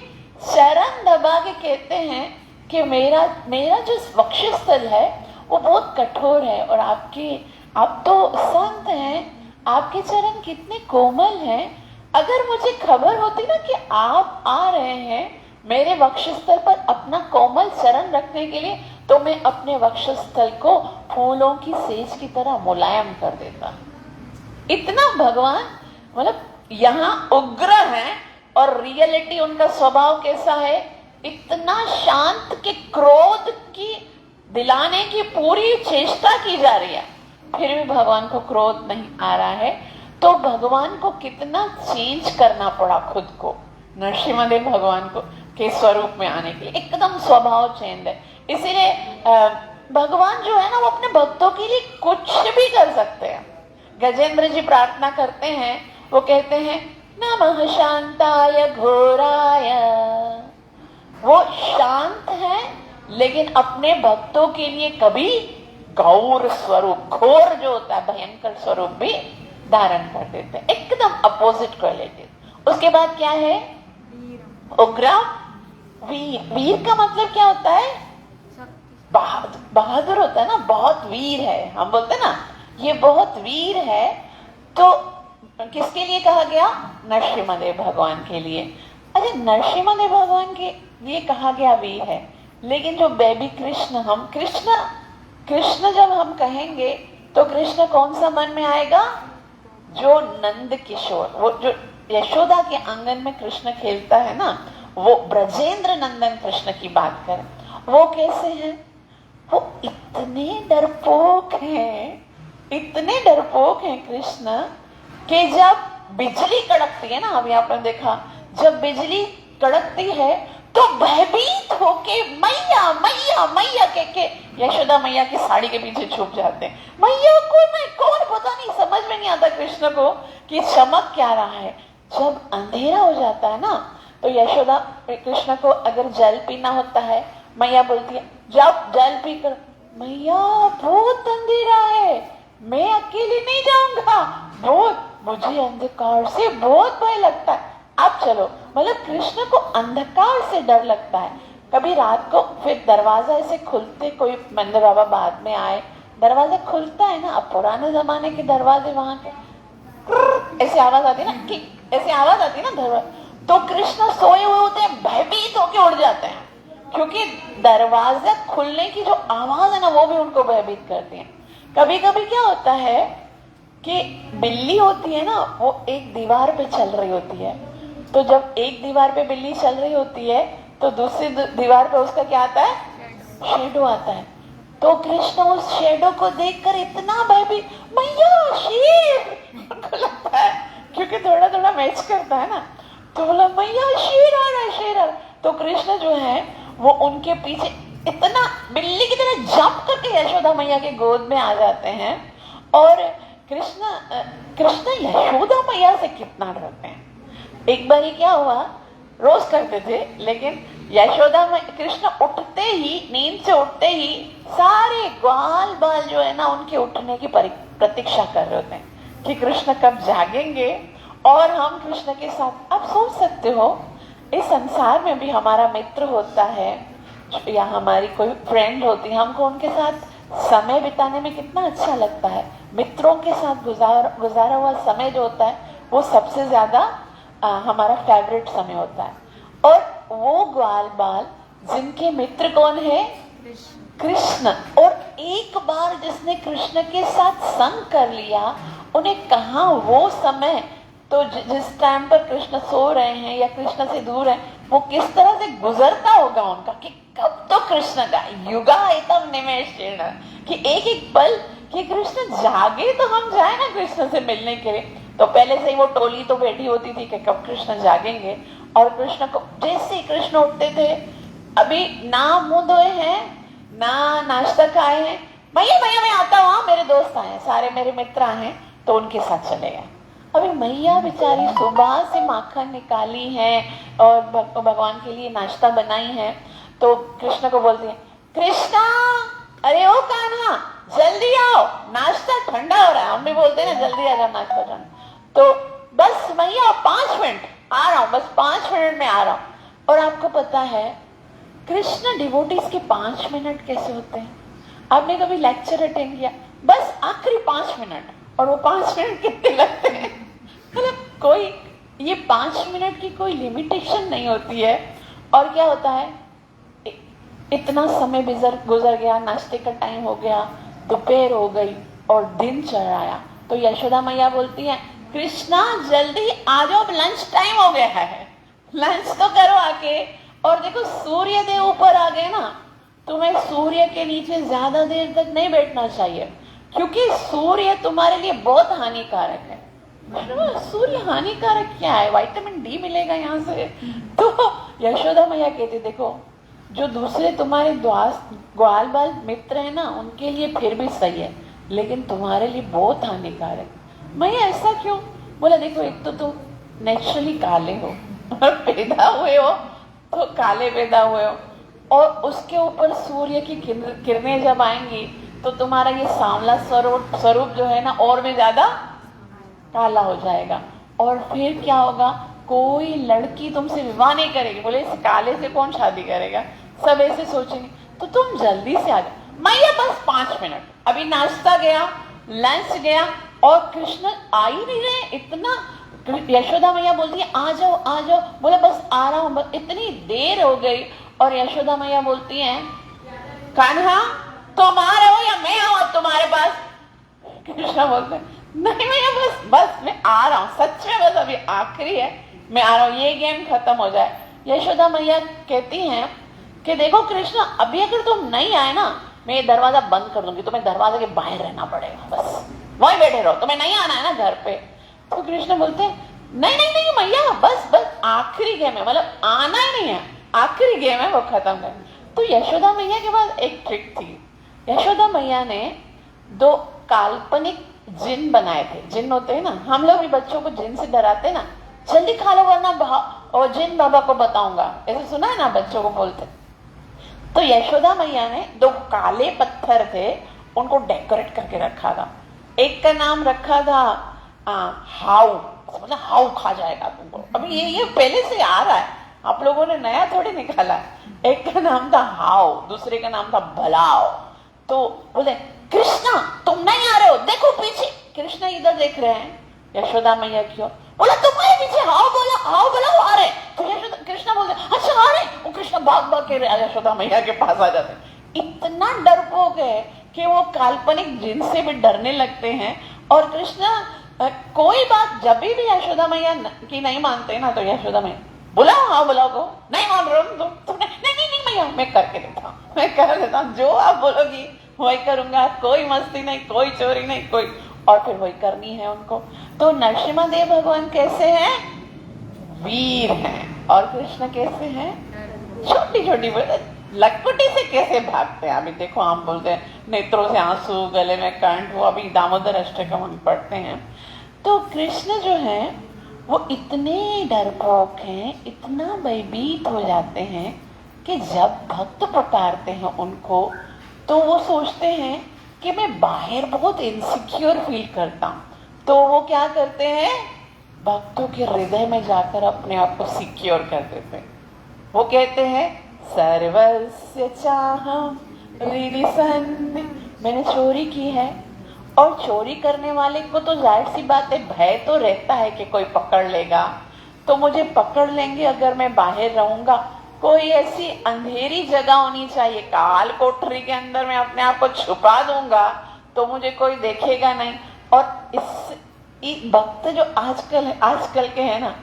S1: चरण दबा के कहते हैं कि मेरा जो वक्षस्थल है वो बहुत कठोर है, और आप तो संत हैं, आपके चरण कितने कोमल हैं। अगर मुझे खबर होती ना कि आप आ रहे हैं मेरे वक्षस्थल पर अपना कोमल चरण रखने के लिए, तो मैं अपने वक्षस्थल को फूलों की सेज की तरह मुलायम कर देता। इतना भगवान मतलब यहाँ उग्र है, और रियलिटी उनका स्वभाव कैसा है? इतना शांत कि क्रोध की दिलाने की पूरी चेष्टा की जा रही है, फिर भी भगवान को क्रोध नहीं आ रहा है। तो भगवान को कितना चेंज करना पड़ा खुद को नरसिम्हा भगवान को के स्वरूप में आने के लिए। एकदम स्वभाव चेंज है। इसीलिए भगवान जो है ना, वो अपने भक्तों के लिए कुछ भी कर सकते हैं। गजेंद्र जी प्रार्थना करते हैं, वो कहते हैं नमः शांताय घोराय। वो शांत है लेकिन अपने भक्तों के लिए कभी गौर स्वरूप, घोर जो होता है भयंकर स्वरूप भी धारण कर देते हैं। एकदम अपोजिट क्वालिटी। उसके बाद क्या है? उग्र। वीर। वीर का मतलब क्या होता है? बहादुर होता है ना, बहुत वीर है। हम बोलते हैं ना ये बहुत वीर है। तो किसके लिए कहा गया? नरसिम्हा भगवान के लिए। अरे नरसिम्हा भगवान के लिए कहा गया वीर है, लेकिन जो बेबी कृष्ण, हम कृष्ण जब हम कहेंगे तो कृष्ण कौन सा मन में आएगा? जो नंद किशोर, वो जो यशोदा के आंगन में कृष्ण खेलता है ना, वो ब्रजेंद्र नंदन कृष्ण की बात करें। वो कैसे हैं? वो इतने डरपोक हैं कृष्ण कि जब बिजली कड़कती है ना, अभी आपने देखा जब बिजली कड़कती है तो भयभीत होके मैया मैया मैया के यशोदा मैया की साड़ी के पीछे छुप जाते हैं। मैया को मैं कौन पता नहीं, समझ में नहीं आता कृष्ण को कि चमक क्या रहा है। जब अंधेरा हो जाता है ना, तो यशोदा कृष्ण को अगर जल पीना होता है, मैया बोलती है जब जल पी कर, मैया बहुत अंधेरा है, मैं अकेले नहीं जाऊंगा, बहुत मुझे अंधकार से बहुत भय लगता है, आप चलो। मतलब कृष्ण को अंधकार से डर लगता है। कभी रात को फिर दरवाजा ऐसे खुलते, कोई मंदिर बाबा बाद में आए, दरवाजा खुलता है ना, अब पुराने जमाने के दरवाजे वहां के ऐसे आवाज आती ना, कि ऐसे आवाज आती ना दरवाजा, तो कृष्ण सोए हुए होते हैं, भयभीत होके उड़ जाते हैं, क्योंकि दरवाजा खुलने की जो आवाज है ना, वो भी उनको भयभीत करती है। कभी कभी क्या होता है कि बिल्ली होती है ना, वो एक दीवार पे चल रही होती है, तो जब एक दीवार पे बिल्ली चल रही होती है तो दूसरी दीवार पे उसका क्या आता है? शेडो आता है। तो कृष्ण उस शेडो को देखकर इतना भयभीत, मैया शेर उनको लगता है, क्योंकि थोड़ा थोड़ा मैच करता है ना, तो बोला मैया शेर आ रहा है, शेर आ रहा है। तो कृष्ण जो है वो उनके पीछे इतना बिल्ली की तरह जंप करके यशोदा मैया के गोद में आ जाते हैं। और कृष्ण यशोदा मैया से कितना डरते हैं। एक बार क्या हुआ रोज करते थे, लेकिन यशोदा में कृष्ण उठते ही, नींद से उठते ही सारे ग्वाल बाल जो है ना उनके उठने की प्रतीक्षा कर रहे होते हैं कि कृष्ण कब जागेंगे और हम कृष्ण के साथ। आप सोच सकते हो इस संसार में भी हमारा मित्र होता है या हमारी कोई फ्रेंड होती है, हमको उनके साथ समय बिताने में कितना अच्छा लगता है। मित्रों के साथ गुजारा हुआ समय जो होता है वो सबसे ज्यादा हमारा फेवरेट समय होता है। और वो ग्वाल बाल जिनके मित्र कौन है? कृष्ण। और एक बार जिसने कृष्ण के साथ संग कर लिया, उन्हें कहा वो समय, तो जिस टाइम पर कृष्ण सो रहे हैं या कृष्ण से दूर है, वो किस तरह से गुजरता होगा उनका कि कब तो कृष्ण का युगायतम निमेषेण, कि एक एक पल कि कृष्ण जागे तो हम जाए ना कृष्ण से मिलने के लिए। तो पहले से ही वो टोली तो बैठी होती थी कि कब कृष्ण जागेंगे। और कृष्ण को जैसे ही कृष्ण उठते थे, अभी ना मुंह धोए हैं ना नाश्ता खाए हैं, भैया भैया मैं आता हूँ, मेरे दोस्त आए, सारे मेरे मित्र आए, तो उनके साथ चले गए। अभी मैया बेचारी सुबह से माखन निकाली है और भगवान के लिए नाश्ता बनाई है, तो कृष्ण को बोलती है, कृष्णा अरे ओ कान्हा जल्दी आओ, नाश्ता ठंडा हो रहा है। हम भी बोलते हैं ना जल्दी आ जाओ नाश्ता ठंडा। तो बस मैया 5 मिनट आ रहा हूँ, बस 5 मिनट में आ रहा हूँ। और आपको पता है कृष्ण डिवोटीज के 5 मिनट कैसे होते हैं? आपने कभी लेक्चर अटेंड किया? बस आखिरी 5 मिनट, और वो 5 मिनट कितने लगते हैं? मतलब कोई ये 5 मिनट की कोई लिमिटेशन नहीं होती है। और क्या होता है, इतना समय गुजर गया, नाश्ते का टाइम हो गया, दोपहर हो गई और दिन चढ़ आया, तो यशोदा मैया बोलती है, कृष्णा जल्दी आ जाओ, लंच टाइम हो गया है, लंच तो करो आके। और देखो सूर्य देव ऊपर आ गए ना, तुम्हें सूर्य के नीचे ज्यादा देर तक नहीं बैठना चाहिए, क्योंकि सूर्य तुम्हारे लिए बहुत हानिकारक है। सूर्य हानिकारक क्या है? विटामिन डी मिलेगा यहाँ से। तो यशोदा मैया कहती, देखो जो दूसरे तुम्हारे ग्वाल बाल मित्र है ना, उनके लिए फिर भी सही है, लेकिन तुम्हारे लिए बहुत हानिकारक। मैया ऐसा क्यों? बोला देखो, एक तो तुम नेचुरली काले हो, पैदा हुए हो तो काले पैदा हुए हो, और उसके ऊपर सूर्य की किरणें जब आएंगी तो तुम्हारा ये सांवला स्वरूप जो है ना और भी ज्यादा काला हो जाएगा। और फिर क्या होगा, कोई लड़की तुमसे विवाह नहीं करेगी। बोले इस काले से कौन शादी करेगा? सब ऐसे सोचेंगे। तो तुम जल्दी से आ जाओ। मैया बस 5 मिनट, अभी नाश्ता गया, लंच गया, और कृष्ण आ ही नहीं रहे। इतना यशोदा मैया बोलती है आ जाओ आ जाओ। बोले बस आ रहा हूं, बस। इतनी देर हो गई और यशोदा मैया बोलती है, कान्हा तुम आ रहे हो या मैं आऊं अब तुम्हारे पास? कृष्ण बोलते हैं, नहीं मैया बस मैं आ रहा हूँ, सच में बस अभी आखिरी है, मैं आ रहा हूँ, ये गेम खत्म हो जाए। यशोदा मैया कहती हैं कि देखो कृष्ण, अभी अगर तुम नहीं आए ना, मैं ये दरवाजा बंद कर दूंगी, तुम्हें दरवाजे के बाहर रहना पड़ेगा, बस वहीं बैठे रहो, तुम्हें नहीं आना है ना घर पे। तो कृष्ण बोलते हैं, नहीं नहीं नहीं मैया, बस आखिरी गेम है, मतलब आना ही नहीं है, आखिरी गेम है, वो खत्म कर। तो यशोदा मैया के पास एक ट्रिक थी। यशोदा मैया ने 2 काल्पनिक जिन बनाए थे। जिन होते हैं ना, हम लोग भी बच्चों को जिन से डराते ना, जल्दी खा लो वरना और जिन बाबा को बताऊंगा, ऐसे सुना है ना बच्चों को बोलते। तो यशोदा मैया ने 2 काले पत्थर थे, उनको डेकोरेट करके रखा था। एक का नाम रखा था हाउ, मतलब हाउ खा जाएगा तुमको। अभी ये पहले से आ रहा है, आप लोगों ने नया थोड़ी निकाला है। एक का नाम था हाउ, दूसरे का नाम था भलाओ। तो बोले कृष्णा तुम नहीं आ रहे हो, देखो पीछे। कृष्णा इधर देख रहे हैं, यशोदा मैया क्यों? बोला तुम्हारे पीछे हाउ, बोला हाउ बोला आ रहे। तो कृष्णा बोलते अच्छा आ रहे। वो कृष्णा भाग भाग के यशोदा मैया के पास आ जाते। इतना डरपोक है कि वो काल्पनिक जिन से भी डरने लगते हैं। और कृष्णा कोई बात जब भी यशोदा मैया की नहीं मानते ना, तो यशोदा मैया बुलाओ हाँ बुलाओ को, नहीं मान रहे हो तुम नहीं मैया, मैं करके देता हूँ, मैं कर देता हूँ, जो आप बोलोगी वही करूंगा, कोई मस्ती नहीं, कोई चोरी नहीं, कोई। और फिर वही करनी है उनको। तो नरसिम्हा देव भगवान कैसे हैं? वीर हैं। और कृष्ण कैसे हैं? छोटी छोटी लटपटी से कैसे भागते हैं। अभी देखो हम बोलते हैं नेत्रों से आंसू, गले में कंठ, वो अभी दामोदर अष्टकम हम पढ़ते हैं। तो कृष्ण जो है वो इतने डरपोक हैं, इतना भयभीत हो जाते हैं कि जब भक्त पुकारते हैं उनको तो वो सोचते हैं कि मैं बाहर बहुत इनसिक्योर फील करता हूँ, तो वो क्या करते हैं, भक्तों के हृदय में जाकर अपने आप को सिक्योर कर देते हैं। वो कहते हैं सर्वस्य चाहम हृदि सन्नि, मैंने चोरी की है। और चोरी करने वाले को तो जाहिर सी बात है, भय तो रहता है कि कोई पकड़ लेगा, तो मुझे पकड़ लेंगे अगर मैं बाहर रहूंगा। कोई ऐसी अंधेरी जगह होनी चाहिए, काल कोठरी के अंदर मैं अपने आप को छुपा दूंगा तो मुझे कोई देखेगा नहीं। और इस भक्त जो आजकल के हैं ना,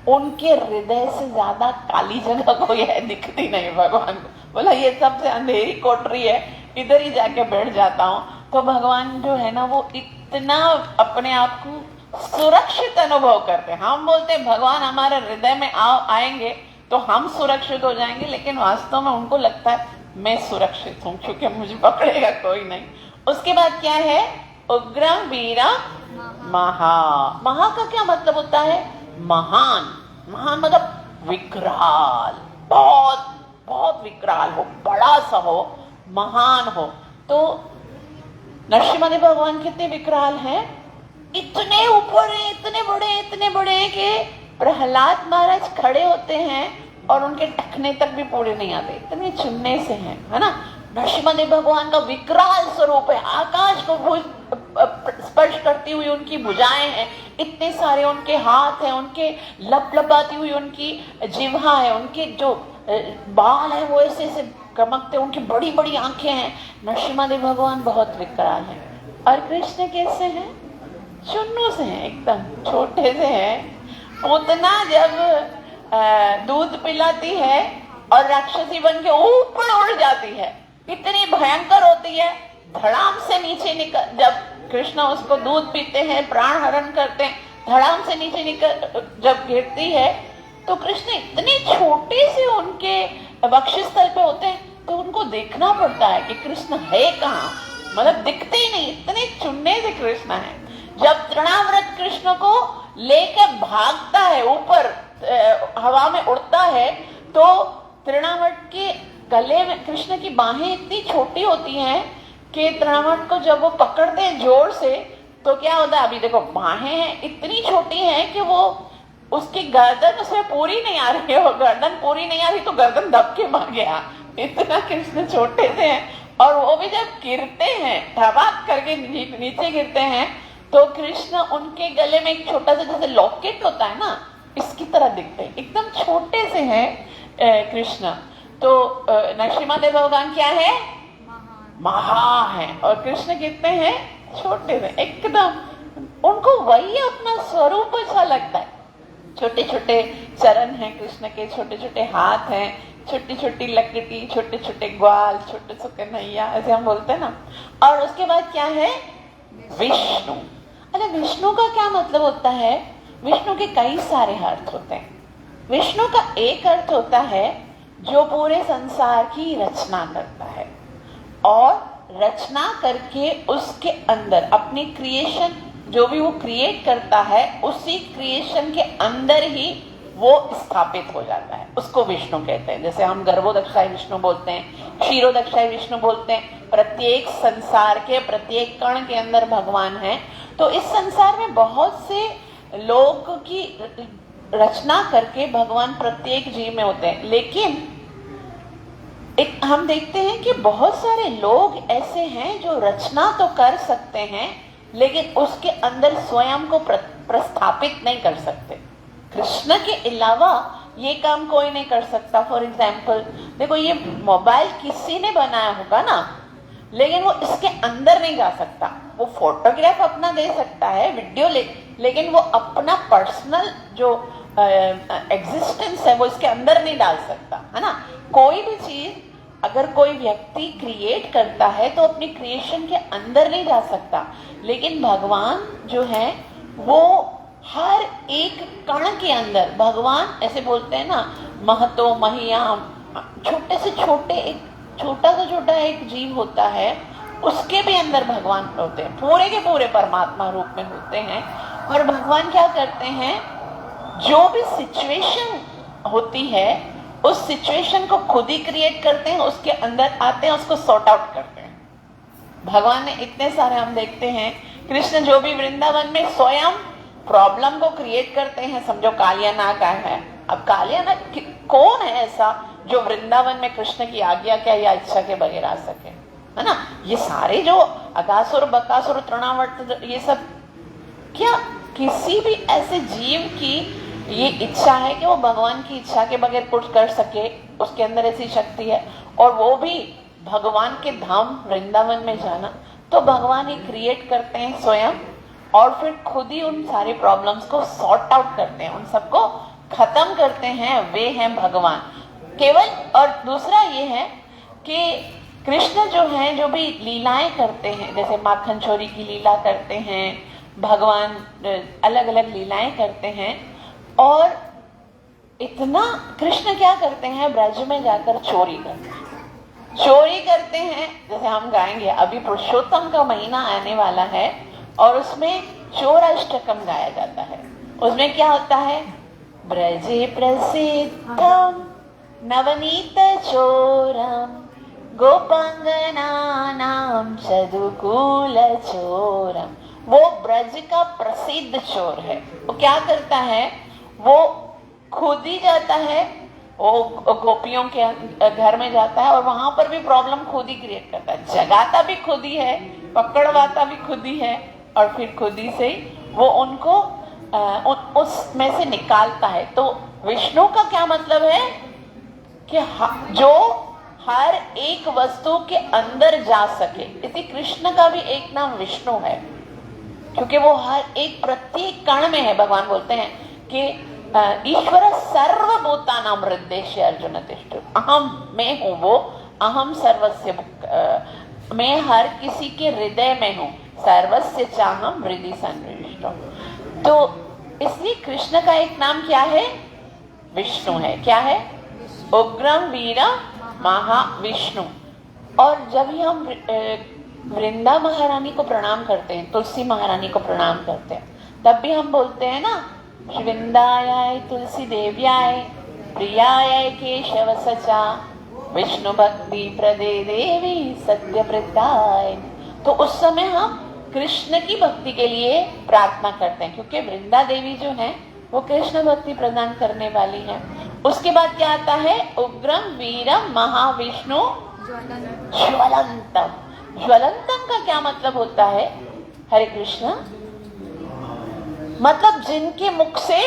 S1: उनके हृदय से ज्यादा काली जगह कोई है दिखती नहीं भगवान को। बोला ये सबसे अंधेरी कोठरी है, इधर ही जाके बैठ जाता हूँ। तो भगवान जो है ना, वो इतना अपने आप को सुरक्षित अनुभव करते हैं। हम बोलते हैं भगवान हमारे हृदय में आएंगे तो हम सुरक्षित हो जाएंगे, लेकिन वास्तव में उनको लगता है मैं सुरक्षित हूँ क्योंकि मुझे पकड़ेगा कोई नहीं। उसके बाद क्या है, उग्रम वीरम महा। महा का क्या मतलब होता है, महान। महान मतलब विकराल, बहुत बहुत विकराल हो, बड़ा सा हो, महान हो। तो नरसिम्हा भगवान कितने विकराल हैं, इतने ऊपर हैं, इतने बड़े हैं कि प्रहलाद महाराज खड़े होते हैं और उनके टखने तक भी पूरे नहीं आते, इतने चुनने से हैं, है ना। नरसिम्हा भगवान का विकराल स्वरूप है, आकाश को स्पर्श करती हुई उनकी भुजाएं हैं, इतने सारे उनके हाथ हैं, उनके लपलपाती हुई उनकी जिह्वा है, उनके जो बाल है वो ऐसे ऐसे चमकते, उनकी बड़ी बड़ी आंखें हैं। नरसिम्हा भगवान बहुत विकराल है। और कृष्ण कैसे हैं, चुन्नू से हैं, एकदम छोटे से हैं। पूतना जब दूध पिलाती है और राक्षसी बन के ऊपर उड़ जाती है, इतनी भयंकर होती है, धड़ाम से नीचे निकल, जब कृष्ण उसको दूध पीते हैं, प्राण हरण करते हैं, धड़ाम से नीचे निकल जब गिरती है तो कृष्ण इतने छोटे से उनके वक्षस्थल पे होते हैं, तो उनको देखना पड़ता है कि कृष्ण है कहाँ, मतलब दिखते ही नहीं, इतने चुन्ने से कृष्ण है। जब तृणाव्रत कृष्ण को लेकर भागता है, ऊपर हवा में उड़ता है, तो तृणाव्रत के गले में कृष्ण की बाहें इतनी छोटी होती हैं कि तृणाव्रत को जब वो पकड़ते हैं जोर से तो क्या होता है, अभी देखो बाहें हैं इतनी छोटी हैं कि वो उसकी गर्दन उसमें पूरी नहीं आ रही है, वो गर्दन पूरी नहीं आ रही तो गर्दन दब के मर गया, इतना कृष्ण छोटे से हैं। और वो भी जब गिरते हैं, धबाक करके नीचे गिरते हैं, तो कृष्ण उनके गले में एक छोटा सा जैसे लॉकेट होता है ना, इसकी तरह दिखते हैं, एकदम छोटे से हैं कृष्ण। तो नरसिम्हा भगवान क्या है, महा है, और कृष्ण कितने हैं, छोटे से एकदम। उनको वही अपना स्वरूप अच्छा लगता है। छोटे छोटे चरण हैं कृष्ण के, छोटे छोटे हाथ हैं, छोटी छोटी लकड़ी, छोटे छोटे ग्वाल, छोटे छोटे नैया, ऐसे हम बोलते हैं ना। और उसके बाद क्या है, विष्णु। अरे विष्णु का क्या मतलब होता है, विष्णु के कई सारे अर्थ होते हैं। विष्णु का एक अर्थ होता है जो पूरे संसार की रचना करता है, और रचना करके उसके अंदर अपनी क्रिएशन जो भी वो क्रिएट करता है, उसी क्रिएशन के अंदर ही वो स्थापित हो जाता है, उसको विष्णु कहते हैं। जैसे हम गर्भोदक्षाय विष्णु बोलते हैं, क्षीरोदक्षाय विष्णु बोलते हैं। प्रत्येक संसार के प्रत्येक कण के अंदर भगवान है। तो इस संसार में बहुत से लोक की रचना करके भगवान प्रत्येक जीव में होते हैं, लेकिन हम देखते हैं कि बहुत सारे लोग ऐसे हैं जो रचना तो कर सकते हैं लेकिन उसके अंदर स्वयं को प्रस्थापित नहीं कर सकते। कृष्ण के अलावा ये काम कोई नहीं कर सकता। फॉर एग्जाम्पल देखो, ये मोबाइल किसी ने बनाया होगा ना, लेकिन वो इसके अंदर नहीं जा सकता। वो फोटोग्राफ अपना दे सकता है, वीडियो लेकिन वो अपना पर्सनल जो एग्जिस्टेंस है वो इसके अंदर नहीं डाल सकता, है ना। कोई भी चीज अगर कोई व्यक्ति क्रिएट करता है तो अपनी क्रिएशन के अंदर नहीं जा सकता, लेकिन भगवान जो है वो हर एक कण के अंदर, भगवान ऐसे बोलते हैं ना, महतो महियाम, छोटे से छोटे एक छोटा एक जीव होता है, उसके भी अंदर भगवान होते हैं, पूरे के पूरे परमात्मा रूप में होते हैं। और भगवान क्या करते हैं, जो भी सिचुएशन होती है उस सिचुएशन को खुद ही क्रिएट करते हैं, उसके अंदर आते हैं, उसको सॉर्ट आउट करते हैं। भगवान ने इतने सारे हम देखते हैं, कृष्ण जो भी वृंदावन में स्वयं प्रॉब्लम को क्रिएट करते हैं। समझो कालिया नाग है, अब कालिया नाग कौन है ऐसा जो वृंदावन में कृष्ण की आज्ञा क्या या इच्छा के बगैर आ सके, है ना। ये सारे जो अगासुर बकासुर तृणावर्त ये सब क्या किसी भी ऐसे जीव की ये इच्छा है कि वो भगवान की इच्छा के बगैर कुछ कर सके, उसके अंदर ऐसी शक्ति है। और वो भी भगवान के धाम वृंदावन में जाना, तो भगवान ही क्रिएट करते हैं स्वयं और फिर खुद ही उन सारे प्रॉब्लम्स को सॉर्ट आउट करते हैं, उन सबको खत्म करते हैं। वे हैं भगवान केवल। और दूसरा ये है कि कृष्ण जो है जो भी लीलाएं करते हैं, जैसे माखन चोरी की लीला करते हैं, भगवान अलग अलग लीलाएं करते हैं। और इतना कृष्ण क्या करते हैं, ब्रज में जाकर चोरी करते हैं, चोरी करते हैं। जैसे हम गाएंगे, अभी पुरुषोत्तम का महीना आने वाला है और उसमें चोराष्टकम गाया जाता है। उसमें क्या होता है, ब्रजे प्रसिद्धम नवनीत चोरम गोपांगनानाम चदुकूल चोरम। वो ब्रज का प्रसिद्ध चोर है। वो क्या करता है, वो खुद ही जाता है, वो गोपियों के घर में जाता है और वहां पर भी प्रॉब्लम खुद ही क्रिएट करता है, जगाता भी खुद ही है, पकड़वाता भी खुद ही है और फिर खुद ही से वो उनको उसमें से निकालता है। तो विष्णु का क्या मतलब है कि जो हर एक वस्तु के अंदर जा सके। इसी कृष्ण का भी एक नाम विष्णु है, क्योंकि वो हर एक प्रत्येक कण में है। भगवान बोलते हैं कि ईश्वर सर्वभूतानां हृदयेषु अर्जुन तिष्ठति। अहम मैं हूँ वो, अहम सर्वस्य, मैं हर किसी के हृदय में हूँ। सर्वस्य चाहम हृदि सन्निविष्टो। तो इसलिए कृष्ण का एक नाम क्या है, विष्णु है। क्या है, उग्रम वीरम महाविष्णु। और जब ही हम वृंदा महारानी को प्रणाम करते हैं, तुलसी महारानी को प्रणाम करते हैं, तब भी हम बोलते हैं ना, वृंदाय तुलसी देव्याय प्रियाय केशव सचा विष्णु भक्ति प्रदे देवी सत्य प्रदाय। तो उस समय हम कृष्ण की भक्ति के लिए प्रार्थना करते हैं, क्योंकि वृंदा देवी जो है वो कृष्ण भक्ति प्रदान करने वाली है। उसके बाद क्या आता है, उग्रम वीरम महाविष्णु ज्वलंतम। ज्वलंतम का क्या मतलब होता है, हरे कृष्ण, मतलब जिनके मुख से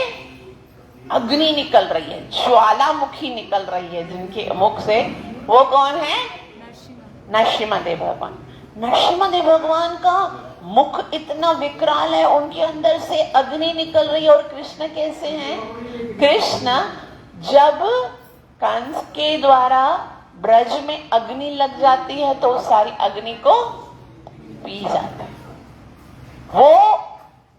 S1: अग्नि निकल रही है, ज्वालामुखी निकल रही है जिनके मुख से, वो कौन है, नरसिम्हा भगवान। नरसिम्हा भगवान का मुख इतना विकराल है, उनके अंदर से अग्नि निकल रही है। और कृष्ण कैसे हैं, कृष्ण जब कंस के द्वारा ब्रज में अग्नि लग जाती है तो सारी अग्नि को पी जाता है। वो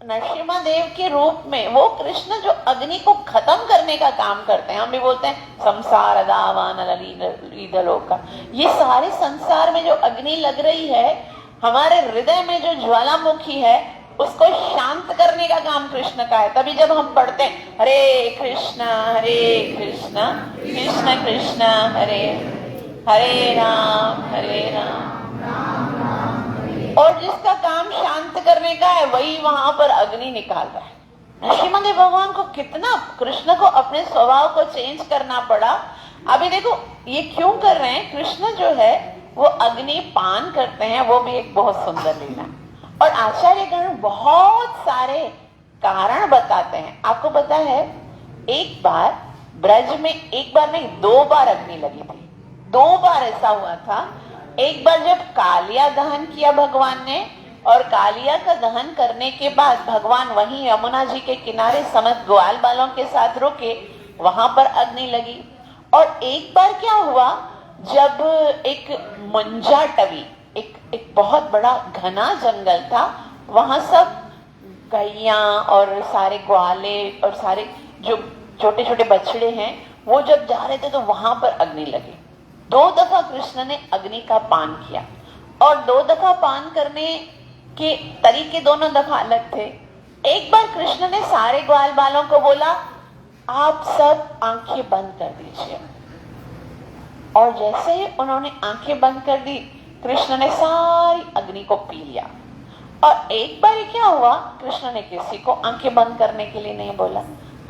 S1: नरसिम्हा देव के रूप में वो कृष्ण जो अग्नि को खत्म करने का काम करते हैं। हम भी बोलते हैं संसार दावान का, ये सारे संसार में जो अग्नि लग रही है, हमारे हृदय में जो ज्वालामुखी है, उसको शांत करने का काम कृष्ण का है। तभी जब हम पढ़ते हैं हरे कृष्ण कृष्ण कृष्ण हरे हरे राम और जिसका काम शांत करने का है वही वहां पर अग्नि निकाल रहा है। नरसिम्हा देव भगवान को कितना, कृष्ण को अपने स्वभाव को चेंज करना पड़ा। अभी देखो ये क्यों कर रहे हैं, कृष्ण जो है वो अग्नि पान करते हैं, वो भी एक बहुत सुंदर लीला। और आचार्यगण बहुत सारे कारण बताते हैं। आपको पता है, एक बार ब्रज में, एक बार नहीं 2 बार अग्नि लगी थी। 2 बार ऐसा हुआ था। एक बार जब कालिया दहन किया भगवान ने, और कालिया का दहन करने के बाद भगवान वहीं यमुना जी के किनारे समस्त ग्वाल बालों के साथ रुके, वहां पर अग्नि लगी। और एक बार क्या हुआ, जब एक मुंजा टवी, एक बहुत बड़ा घना जंगल था, वहां सब गैया और सारे ग्वाले और सारे जो छोटे छोटे बछड़े हैं, वो जब जा रहे थे तो वहां पर अग्नि लगी। 2 दफा कृष्ण ने अग्नि का पान किया, और 2 दफा पान करने के तरीके दोनों दफा अलग थे। एक बार कृष्ण ने सारे ग्वाल बालों को बोला आप सब आंखें बंद कर दीजिए। और जैसे ही उन्होंने आंखें बंद कर दी, कृष्ण ने सारी अग्नि को पी लिया। और एक बार क्या हुआ, कृष्ण ने किसी को आंखें बंद करने के लिए नहीं बोला।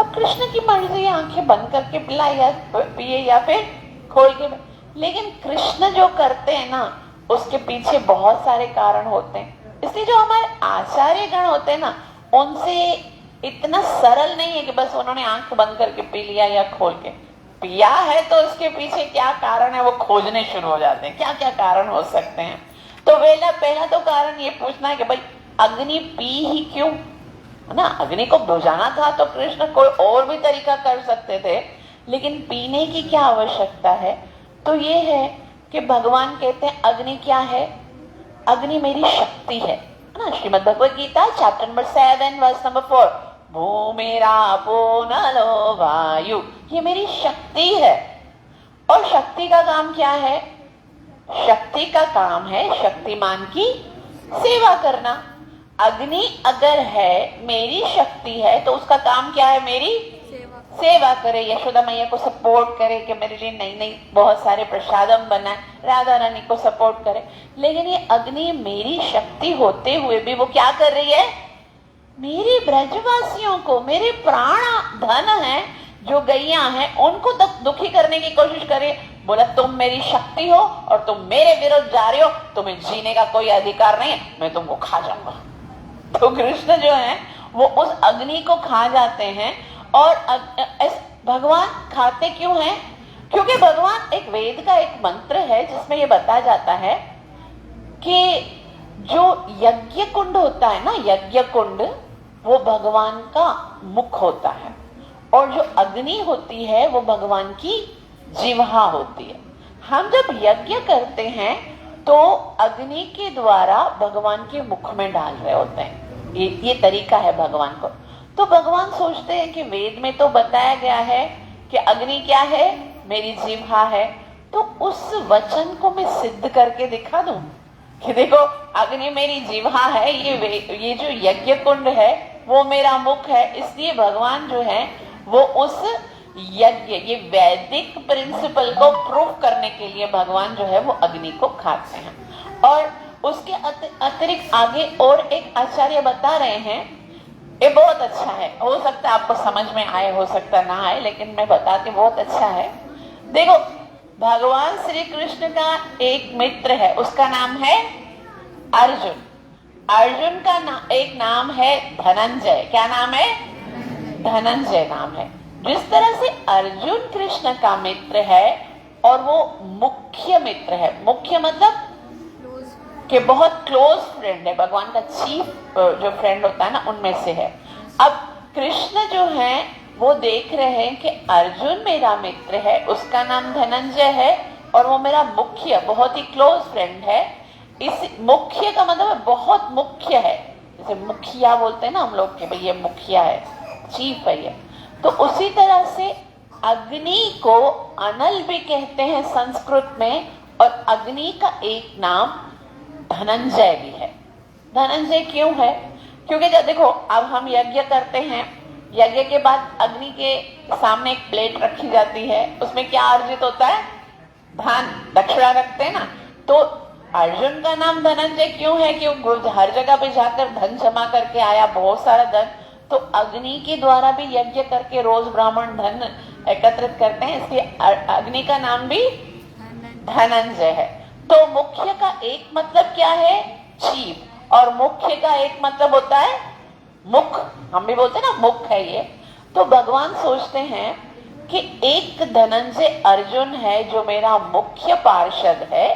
S1: अब कृष्ण की मर्जी है, आंखें बंद करके पिलाए या पिए या फिर खोल के। लेकिन कृष्ण जो करते हैं ना, उसके पीछे बहुत सारे कारण होते हैं। इसलिए जो हमारे आचार्य गण होते हैं ना, उनसे इतना सरल नहीं है कि बस उन्होंने आंख बंद करके पी लिया या खोल के पिया है। तो उसके पीछे क्या कारण है वो खोजने शुरू हो जाते हैं, क्या क्या कारण हो सकते हैं। तो पहला तो कारण ये पूछना है कि भाई अग्नि पी ही क्यों, है ना। अग्नि को बुझाना था तो कृष्ण कोई और भी तरीका कर सकते थे, लेकिन पीने की क्या आवश्यकता है। तो ये है कि भगवान कहते हैं अग्नि क्या है, अग्नि मेरी शक्ति है ना। Shrimad Bhagavad Gita chapter number 7 verse number 4, भूमिरापो नलो वायु, ये मेरी शक्ति है। और शक्ति का काम क्या है, शक्ति का काम है शक्तिमान की सेवा करना। अग्नि अगर है, मेरी शक्ति है, तो उसका काम क्या है, मेरी सेवा करे, यशोदा मैया को सपोर्ट करे कि मेरे लिए नई नई बहुत सारे प्रसादम बनाए, राधा रानी को सपोर्ट करे। लेकिन ये अग्नि मेरी शक्ति होते हुए भी वो क्या कर रही है, मेरे ब्रजवासियों को, मेरे प्राण धन है जो गैया हैं, उनको दुखी करने की कोशिश करे। बोला तुम मेरी शक्ति हो और तुम मेरे विरुद्ध जा रहे हो, तुम्हें जीने का कोई अधिकार नहीं है, मैं तुमको खा जाऊंगा। तो कृष्ण जो है वो उस अग्नि को खा जाते हैं। और भगवान खाते क्यों हैं, क्योंकि भगवान, एक वेद का एक मंत्र है जिसमें ये बताया जाता है कि जो यज्ञ कुंड होता है ना, यज्ञ कुंड वो भगवान का मुख होता है, और जो अग्नि होती है वो भगवान की जिह्वा होती है। हम जब यज्ञ करते हैं तो अग्नि के द्वारा भगवान के मुख में डाल रहे होते हैं, ये तरीका है भगवान को। तो भगवान सोचते हैं कि वेद में तो बताया गया है कि अग्नि क्या है, मेरी जिह्वा है, तो उस वचन को मैं सिद्ध करके दिखा दूं कि देखो अग्नि मेरी जिह्वा है, ये जो यज्ञ कुंड है वो मेरा मुख है। इसलिए भगवान जो है वो उस यज्ञ, ये वैदिक प्रिंसिपल को प्रूव करने के लिए भगवान जो है वो अग्नि को खाते हैं। और उसके अतिरिक्त आगे और एक आचार्य बता रहे हैं, ये बहुत अच्छा है, हो सकता है आपको समझ में आए, हो सकता ना आए, लेकिन मैं बताती बहुत अच्छा है। देखो भगवान श्री कृष्ण का एक मित्र है, उसका नाम है अर्जुन। अर्जुन का एक नाम है धनंजय। क्या नाम है, धनंजय नाम है। जिस तरह से अर्जुन कृष्ण का मित्र है और वो मुख्य मित्र है, मुख्य मतलब कि बहुत क्लोज फ्रेंड है, भगवान का चीफ जो फ्रेंड होता है ना उनमें से है। अब कृष्ण जो है वो देख रहे हैं कि अर्जुन मेरा मित्र है, उसका नाम धनंजय है, और वो मेरा मुख्य बहुत ही क्लोज फ्रेंड है। इस मुख्य का मतलब बहुत मुख्य है, जैसे मुखिया बोलते हैं ना हम लोग के, भाई ये मुखिया है, चीफ है ये। तो उसी तरह से अग्नि को अनल भी कहते हैं संस्कृत में, और अग्नि का एक नाम धनंजय भी है। धनंजय क्यों है, क्योंकि जब देखो अब हम यज्ञ करते हैं, यज्ञ के बाद अग्नि के सामने एक प्लेट रखी जाती है, उसमें क्या अर्जित होता है, धन, दक्षिणा रखते हैं ना। तो अर्जुन का नाम धनंजय क्यों है, क्योंकि हर जगह पे जाकर धन जमा करके आया, बहुत सारा धन। तो अग्नि के द्वारा भी यज्ञ करके रोज ब्राह्मण धन एकत्रित करते हैं, इसलिए अग्नि का नाम भी धनंजय है। तो मुख्य का एक मतलब क्या है, चीफ, और मुख्य का एक मतलब होता है मुख, हम भी बोलते हैं ना मुख है ये। तो भगवान सोचते हैं कि एक धनंजय अर्जुन है जो मेरा मुख्य पार्षद है,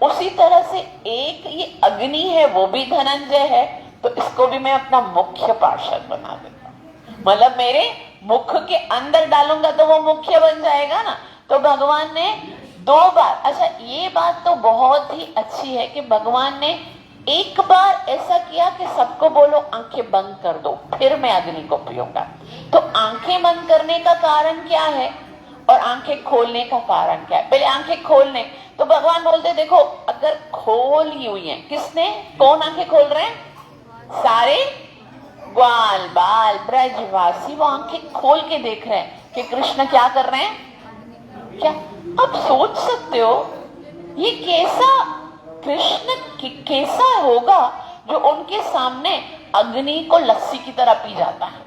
S1: उसी तरह से एक ये अग्नि है वो भी धनंजय है, तो इसको भी मैं अपना मुख्य पार्षद बना देता हूं। मतलब मेरे मुख के अंदर डालूंगा तो वो मुख्य बन जाएगा ना। तो भगवान ने 2 बार, अच्छा ये बात तो बहुत ही अच्छी है कि भगवान ने एक बार ऐसा किया कि सबको बोलो आंखें बंद कर दो, फिर मैं अग्नि को पीऊंगा। तो आंखें बंद करने का कारण क्या है और आंखें खोलने का कारण क्या है। पहले आंखें खोलने, तो भगवान बोलते देखो अगर खोली हुई है, किसने, कौन आंखें खोल रहे हैं, सारे ग्वाल बाल ब्रजवासी वो आंखें खोल के देख रहे हैं कि कृष्ण क्या कर रहे हैं। क्या आप सोच सकते हो ये कैसा कृष्ण कैसा होगा जो उनके सामने अग्नि को लस्सी की तरह पी जाता है।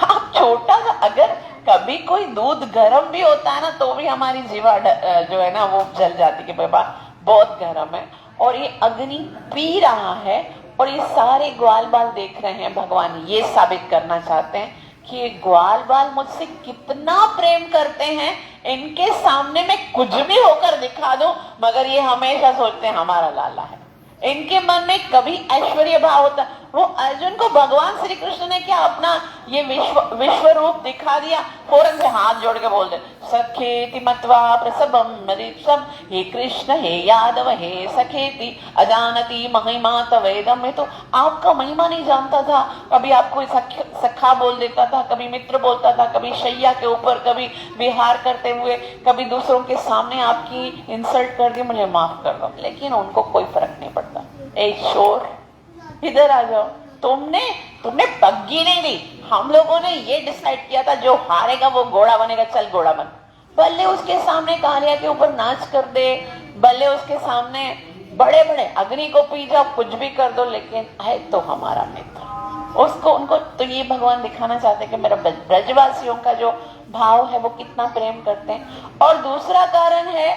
S1: आप छोटा सा अगर कभी कोई दूध गर्म भी होता है ना तो भी हमारी जीवा जो है ना वो जल जाती कि बाबा बहुत गर्म है, और ये अग्नि पी रहा है। और ये सारे ग्वाल बाल देख रहे हैं। भगवान ये साबित करना चाहते हैं कि ये ग्वाल बाल मुझसे कितना प्रेम करते हैं, इनके सामने मैं कुछ भी होकर दिखा दूं मगर ये हमेशा सोचते हैं हमारा लाला है। इनके मन में कभी ऐश्वर्य भाव होता। वो अर्जुन को भगवान श्री कृष्ण ने क्या अपना ये विश्व रूप दिखा दिया, फौरन से हाथ जोड़ के बोल दे सखेति मत्वा प्रसभम मरीक्षम, हे कृष्ण हे यादव हे सखेति अजानती महिमा तवेदम। में तो आपका महिमा नहीं जानता था। कभी आपको सखा बोल देता था, कभी मित्र बोलता था, कभी शैया के ऊपर, कभी विहार करते हुए, कभी दूसरों के सामने आपकी इंसल्ट कर दी, मुझे माफ कर दो। लेकिन उनको कोई फर्क नहीं पड़ता। ए शोर इधर आ जाओ, तुमने पग्गी नहीं दी। हम लोगों ने ये डिसाइड किया था जो हारेगा वो घोड़ा बनेगा, चल घोड़ा बन। भले उसके सामने कालिया के ऊपर नाच कर दे, भले उसके सामने बड़े बड़े अग्नि को पी जाओ, कुछ भी कर दो, लेकिन है तो हमारा मित्र। उसको उनको तो ये भगवान दिखाना चाहते हैं कि मेरा ब्रजवासियों का जो भाव है वो कितना प्रेम करते हैं। और दूसरा कारण है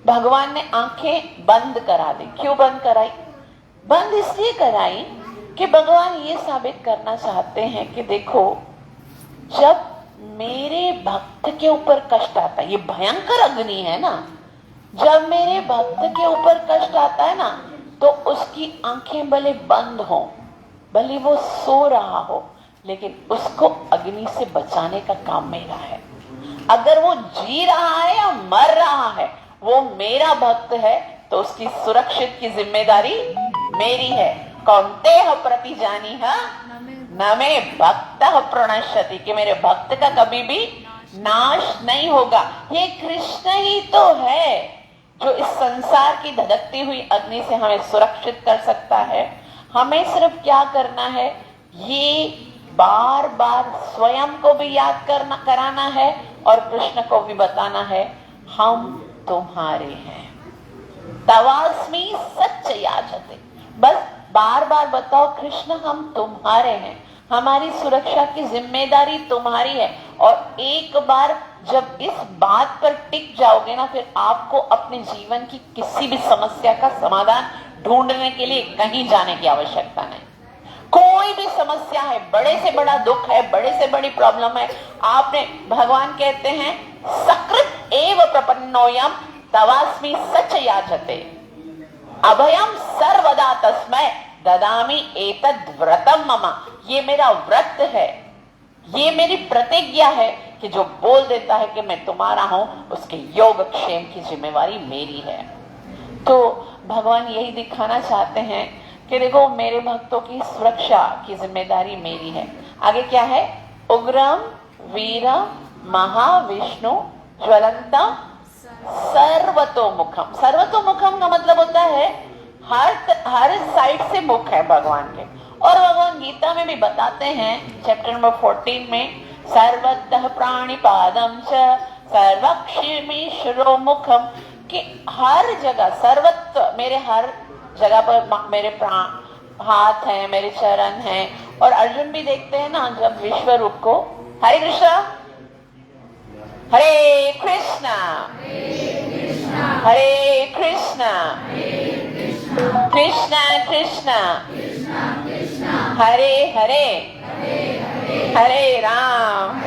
S1: भगवान ने आंखें बंद करा दी। क्यों बंद कराई? बंद इसलिए कराई कि भगवान ये साबित करना चाहते हैं कि देखो, जब मेरे भक्त के ऊपर कष्ट आता है, ये भयंकर अग्नि है ना, जब मेरे भक्त के ऊपर कष्ट आता है ना तो उसकी आंखें भले बंद हो, भले वो सो रहा हो, लेकिन उसको अग्नि से बचाने का काम मेरा है। अगर वो जी रहा है या मर रहा है, वो मेरा भक्त है तो उसकी सुरक्षित की जिम्मेदारी मेरी है। कौन्तेह प्रतिजानी है न में भक्त प्रणश्यति, कि मेरे भक्त का कभी भी नाश नहीं होगा। ये कृष्ण ही तो है जो इस संसार की धधकती हुई अग्नि से हमें सुरक्षित कर सकता है। हमें सिर्फ क्या करना है, ये बार बार स्वयं को भी याद कराना है और कृष्ण को भी बताना है हम तुम्हारे हैं। तवास्मी सच याचते, बस बार बार बताओ कृष्ण हम तुम्हारे हैं, हमारी सुरक्षा की जिम्मेदारी तुम्हारी है। और एक बार जब इस बात पर टिक जाओगे ना, फिर आपको अपने जीवन की किसी भी समस्या का समाधान ढूंढने के लिए कहीं जाने की आवश्यकता नहीं। कोई भी समस्या है, बड़े से बड़ा दुख है, बड़े से बड़ी प्रॉब्लम है, आपने, भगवान कहते हैं सकृत एव प्रपन्नोयम तवास्मि सच याचते अभयम सर्वदा तस्मै ददामि एतद् व्रतम मम। ये मेरा व्रत है, ये मेरी प्रतिज्ञा है कि जो बोल देता है कि मैं तुम्हारा हूं, उसके योगक्षेम की जिम्मेवारी मेरी है। तो भगवान यही दिखाना चाहते हैं कि देखो, मेरे भक्तों की सुरक्षा की जिम्मेदारी मेरी है। आगे क्या है? उग्रम वीरम महाविष्णु ज्वलंतम सर्वतोमुखम। सर्वतोमुखम का मतलब होता है हर साइड से मुख है भगवान के। और भगवान गीता में भी बताते हैं चैप्टर नंबर 14 में, सर्वतः प्राणिपादम च सर्वक्षेमीश्वरो मुखम, कि हर जगह सर्वत्र, मेरे हर जगह पर मेरे प्राण हाथ हैं, मेरे चरण हैं। और अर्जुन भी देखते हैं ना जब विश्व रूप को, हरे कृष्णा हरे कृष्णा हरे कृष्णा कृष्णा कृष्णा हरे हरे हरे राम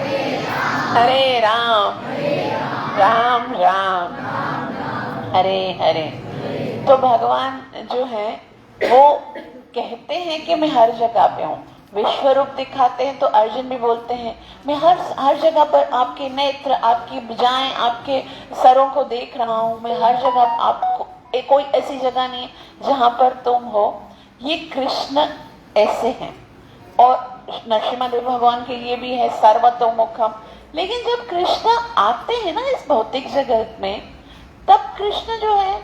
S1: राम राम हरे हरे। तो भगवान जो है वो कहते हैं कि मैं हर जगह पे हूँ। विश्व रूप दिखाते हैं तो अर्जुन भी बोलते हैं मैं हर जगह पर आपके नेत्र, आपकी भुजाएं, आपके सरों को देख रहा हूँ। मैं हर जगह, आपको कोई ऐसी जगह नहीं है जहां पर तुम हो। ये कृष्ण ऐसे हैं। और नरसिम्हा भगवान के लिए भी है सर्वतोमुखम। लेकिन जब कृष्ण आते हैं ना इस भौतिक जगत में, तब कृष्ण जो है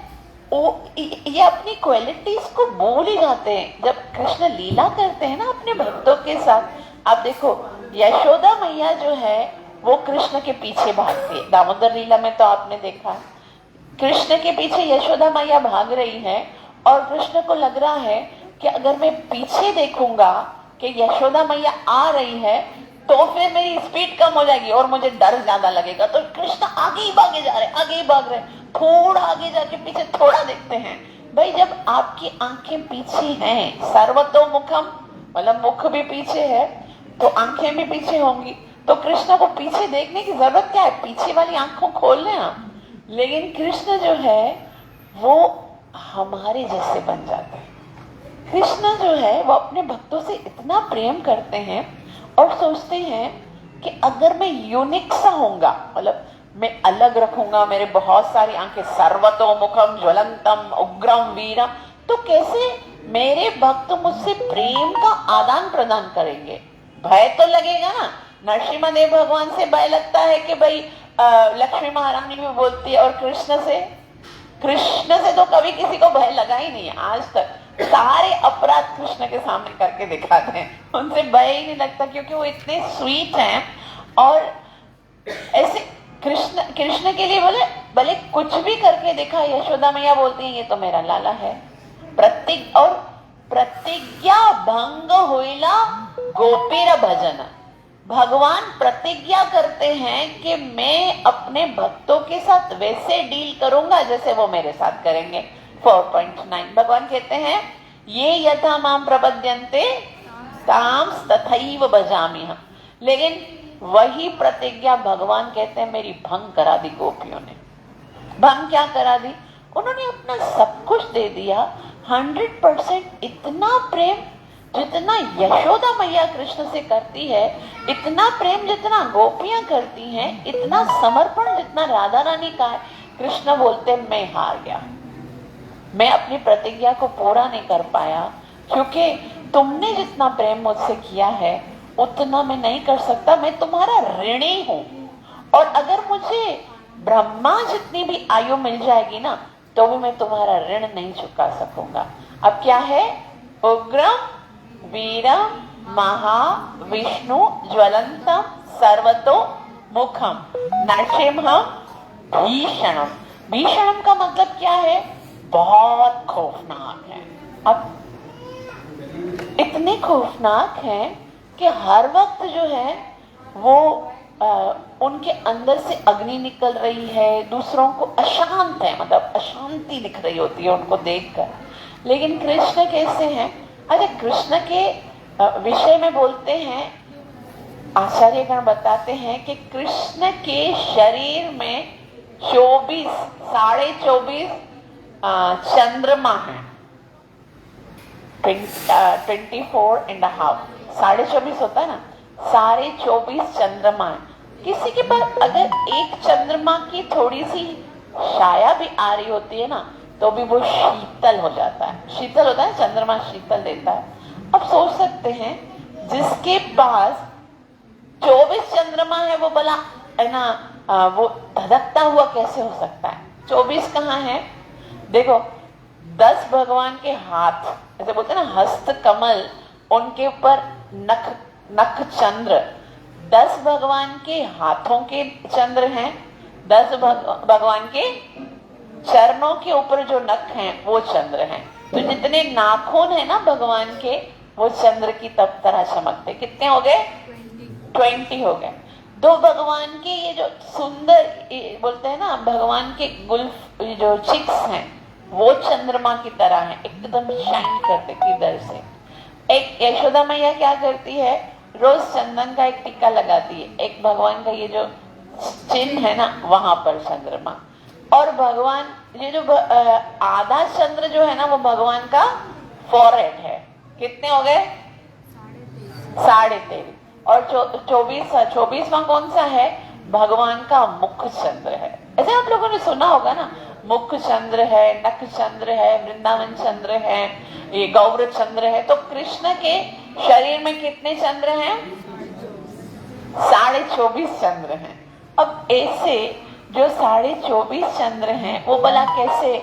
S1: ये अपनी क्वालिटीज को भूल ही जाते हैं जब कृष्ण लीला करते हैं ना अपने भक्तों के साथ। आप देखो यशोदा मैया जो है वो कृष्ण के पीछे भागती है। दामोदर लीला में तो आपने देखा कृष्ण के पीछे यशोदा मैया भाग रही है और कृष्ण को लग रहा है कि अगर मैं पीछे देखूंगा कि यशोदा मैया आ रही है तो फिर मेरी स्पीड कम हो जाएगी और मुझे डर ज्यादा लगेगा। तो कृष्ण आगे ही भागे जा रहे हैं, आगे ही भाग रहे हैं। थोड़ा आगे जाके पीछे थोड़ा देखते हैं। भाई जब आपकी आंखें पीछे हैं, सर्वतोमुखम मतलब मुख भी पीछे है तो आंखें भी पीछे होंगी। तो कृष्ण को पीछे देखने की जरूरत क्या है, पीछे वाली आंखों खोल लें आप। लेकिन कृष्ण जो है वो हमारे जैसे बन जाते हैं। कृष्ण जो है वो अपने भक्तों से इतना प्रेम करते हैं और सोचते हैं कि अगर मैं यूनिक सा होऊंगा, मतलब मैं अलग रखूंगा, मेरे बहुत सारी आंखें, सर्वतोमुखम ज्वलंतम उग्रम वीरम, तो कैसे मेरे भक्त मुझसे प्रेम का आदान प्रदान करेंगे। भय तो लगेगा ना। नरसिम्हा भगवान से भय लगता है कि भाई लक्ष्मी महारानी भी बोलती है, और कृष्ण से तो कभी किसी को भय लगा ही नहीं है आज तक। सारे अपराध कृष्ण के सामने करके दिखाते हैं, उनसे भय ही नहीं लगता क्योंकि वो इतने स्वीट हैं। और ऐसे कृष्ण के लिए भले कुछ भी करके दिखा, यशोदा मैया बोलती है ये तो मेरा लाला है। प्रतिज्ञा भंग होइला गोपीर भजन। भगवान प्रतिज्ञा करते हैं कि मैं अपने भक्तों के साथ वैसे डील करूंगा जैसे वो मेरे साथ करेंगे। 4.9 भगवान कहते हैं ये यथा माम प्रपद्यन्ते ताम तथैव भजामि हम। लेकिन वही प्रतिज्ञा भगवान कहते हैं मेरी भंग करा दी गोपियों ने। भंग क्या करा दी? उन्होंने अपना सब कुछ दे दिया, 100%। इतना प्रेम जितना यशोदा मैया कृष्ण से करती है, इतना प्रेम जितना गोपियां करती हैं, इतना समर्पण जितना राधा रानी का है। कृष्ण बोलते मैं हार गया, मैं अपनी प्रतिज्ञा को पूरा नहीं कर पाया, क्योंकि तुमने जितना प्रेम मुझसे किया है उतना मैं नहीं कर सकता। मैं तुम्हारा ऋणी हूं, और अगर मुझे ब्रह्मा जितनी भी आयु मिल जाएगी ना तो भी मैं तुम्हारा ऋण नहीं चुका सकूंगा। अब क्या है? उग्रम वीरम महाविष्णु ज्वलंतम सर्वतो मुखम नरसिंहम भीषणम। भीषणम का मतलब क्या है? बहुत खौफनाक है। अब इतने खौफनाक है कि हर वक्त जो है वो उनके अंदर से अग्नि निकल रही है, दूसरों को अशांत है, मतलब अशांति दिख रही होती है उनको देखकर। लेकिन कृष्ण कैसे हैं? अरे कृष्ण के विषय में बोलते हैं, आचार्यगण बताते हैं कि कृष्ण के शरीर में 24.5 चंद्रमा है। 24.5 24.5 होता है ना, 24.5 चंद्रमा है। किसी के पास अगर एक चंद्रमा की थोड़ी सी छाया भी आ रही होती है ना तो भी वो शीतल हो जाता है। शीतल होता है, चंद्रमा शीतल देता है। अब सोच सकते हैं जिसके पास 24 चंद्रमा है वो भला है ना, वो धधकता हुआ कैसे हो सकता है? 24 कहाँ है? देखो 10 भगवान के हाथ, ऐसे बोलते हैं ना हस्त कमल, उनके ऊपर नख चंद्र। 10 भगवान के हाथों के चंद्र हैं, 10 भगवान के चरणों के ऊपर जो नख हैं वो चंद्र हैं। तो जितने नाखून है ना भगवान के वो चंद्र की तब तरह चमकते। कितने हो गए? 20 हो गए। 2 भगवान के ये जो सुंदर बोलते हैं ना भगवान के गुल्फ जो चिक्स हैं वो चंद्रमा की तरह है, एकदम शाइन करते किधर से। एक यशोदा मैया क्या करती है, रोज चंदन का एक टीका लगाती है। एक भगवान का ये जो चिन्ह है ना वहां पर चंद्रमा, और भगवान ये जो आधा चंद्र जो है ना वो भगवान का फॉरहेड है। कितने हो गए? 23.5। और 24वां कौन सा है? भगवान का मुख चंद्र है। ऐसे आप लोगों ने सुना होगा ना, मुख चंद्र है, नख चंद्र है, वृंदावन चंद्र है, ये गौर चंद्र है। तो कृष्ण के शरीर में कितने चंद्र हैं? 24.5 चंद्र हैं। अब ऐसे जो 24.5 चंद्र हैं वो भला कैसे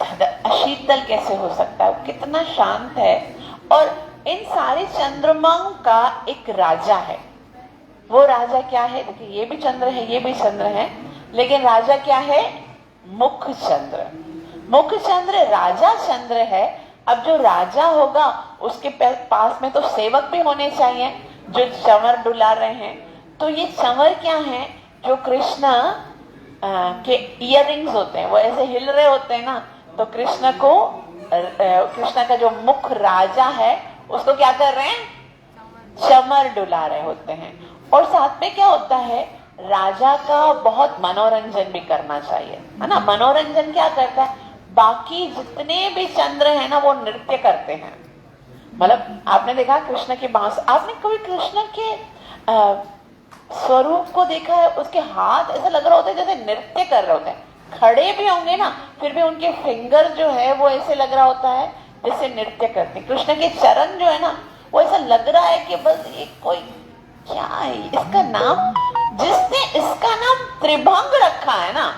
S1: शीतल कैसे हो सकता है, कितना शांत है। और इन सारे चंद्रमाओं का एक राजा है। वो राजा क्या है? देखिए, ये भी चंद्र है, ये भी चंद्र है, लेकिन राजा क्या है? मुख चंद्र। मुख चंद्र राजा चंद्र है। अब जो राजा होगा उसके पास में तो सेवक भी होने चाहिए जो चंवर डुला रहे हैं। तो ये चंवर क्या है? जो कृष्ण के इयररिंग्स होते हैं, वो ऐसे हिल रहे होते हैं ना, तो कृष्ण का जो मुख राजा है उसको क्या कर रहे हैं? चमर डुला रहे होते हैं। और साथ में क्या होता है? राजा का बहुत मनोरंजन भी करना चाहिए, है ना। मनोरंजन क्या करता है? बाकी जितने भी चंद्र है ना, वो नृत्य करते हैं। मतलब आपने देखा कृष्ण के बांस, आपने कभी कृष्ण के स्वरूप को देखा है? उसके हाथ ऐसा लग रहा होता है जैसे नृत्य कर रहे होते हैं। खड़े भी होंगे ना, फिर भी उनके फिंगर जो है वो ऐसे लग रहा होता है जैसे नृत्य करते हैं। कृष्ण के चरण जो है ना, वो ऐसा लग रहा है कि बस एक कोई क्या है इसका नाम, जिसने इसका नाम त्रिभंग रखा है ना,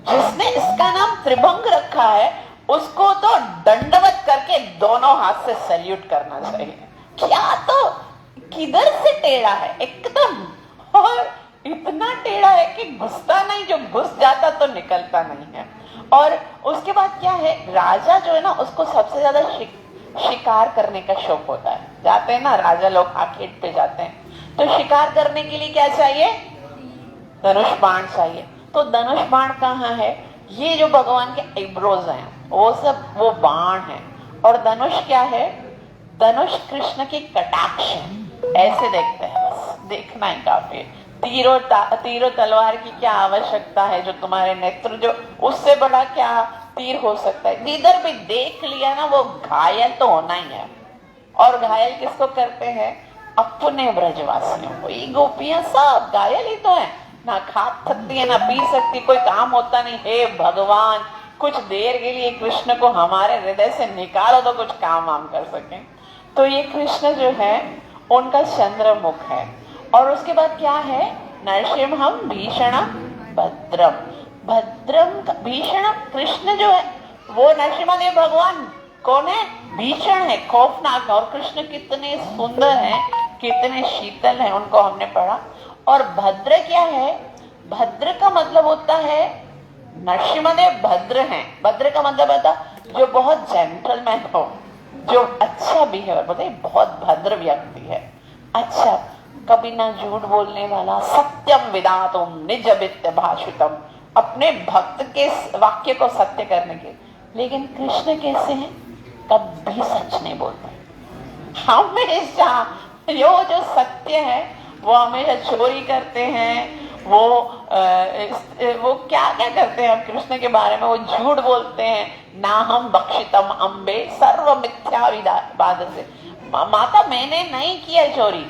S1: जिसने इसका नाम त्रिभंग रखा है, उसको तो दंडवत करके दोनों हाथ से सैल्यूट करना चाहिए। क्या तो किधर से टेढ़ा है एकदम, और इतना टेढ़ा है कि घुसता नहीं, जो घुस जाता तो निकलता नहीं है। और उसके बाद क्या है? राजा जो है ना, उसको सबसे ज्यादा शिकार करने का शौक होता है। जाते हैं ना राजा लोग, आर्केड पे जाते हैं, तो शिकार करने के लिए क्या चाहिए? धनुष बाण चाहिए। तो धनुष बाण कहाँ है? ये जो भगवान के एब्रोज हैं, वो सब वो बाण है। और धनुष क्या है? धनुष कृष्ण की कटाक्ष है। ऐसे देखते हैं, बस देखना ही काफी। तीरों तलवार की क्या आवश्यकता है? जो तुम्हारे नेत्र, जो उससे बड़ा क्या तीर हो सकता है? जिधर भी देख लिया ना, वो घायल तो होना ही है। और घायल किसको करते हैं? अपने ब्रजवासियों को। ये गोपियां सब घायल ही तो है, ना खा सकती है ना पी सकती, कोई काम होता नहीं। हे भगवान, कुछ देर के लिए कृष्ण को हमारे हृदय से निकालो तो कुछ काम वाम कर सके। तो ये कृष्ण जो है उनका चंद्रमुख है। और उसके बाद क्या है? नरसिंहम भीषणम भद्रम। भद्रम भीषण कृष्ण जो है वो नरसिम्हा भगवान कौन है? भीषण है, खौफनाक है। और कृष्ण कितने सुंदर हैं, कितने शीतल हैं, उनको हमने पढ़ा। और भद्र क्या है? भद्र का मतलब होता है, नरसिम्हा भद्र हैं। भद्र का मतलब होता जो बहुत जेंटलमैन हो, जो अच्छा बिहेवियर, बोलते बहुत भद्र व्यक्ति है। अच्छा, कभी ना झूठ बोलने वाला, सत्यम विदातुम निज वित्त भाषितम, अपने भक्त के वाक्य को सत्य करने के। लेकिन कृष्ण कैसे हैं? कभी सच नहीं बोलते, हमेशा जो सत्य है वो हमेशा चोरी करते हैं। वो क्या क्या करते हैं अब कृष्ण के बारे में? वो झूठ बोलते हैं। ना हम बक्षितम अम्बे सर्व मिथ्या विवाद से, माता मैंने नहीं किया चोरी,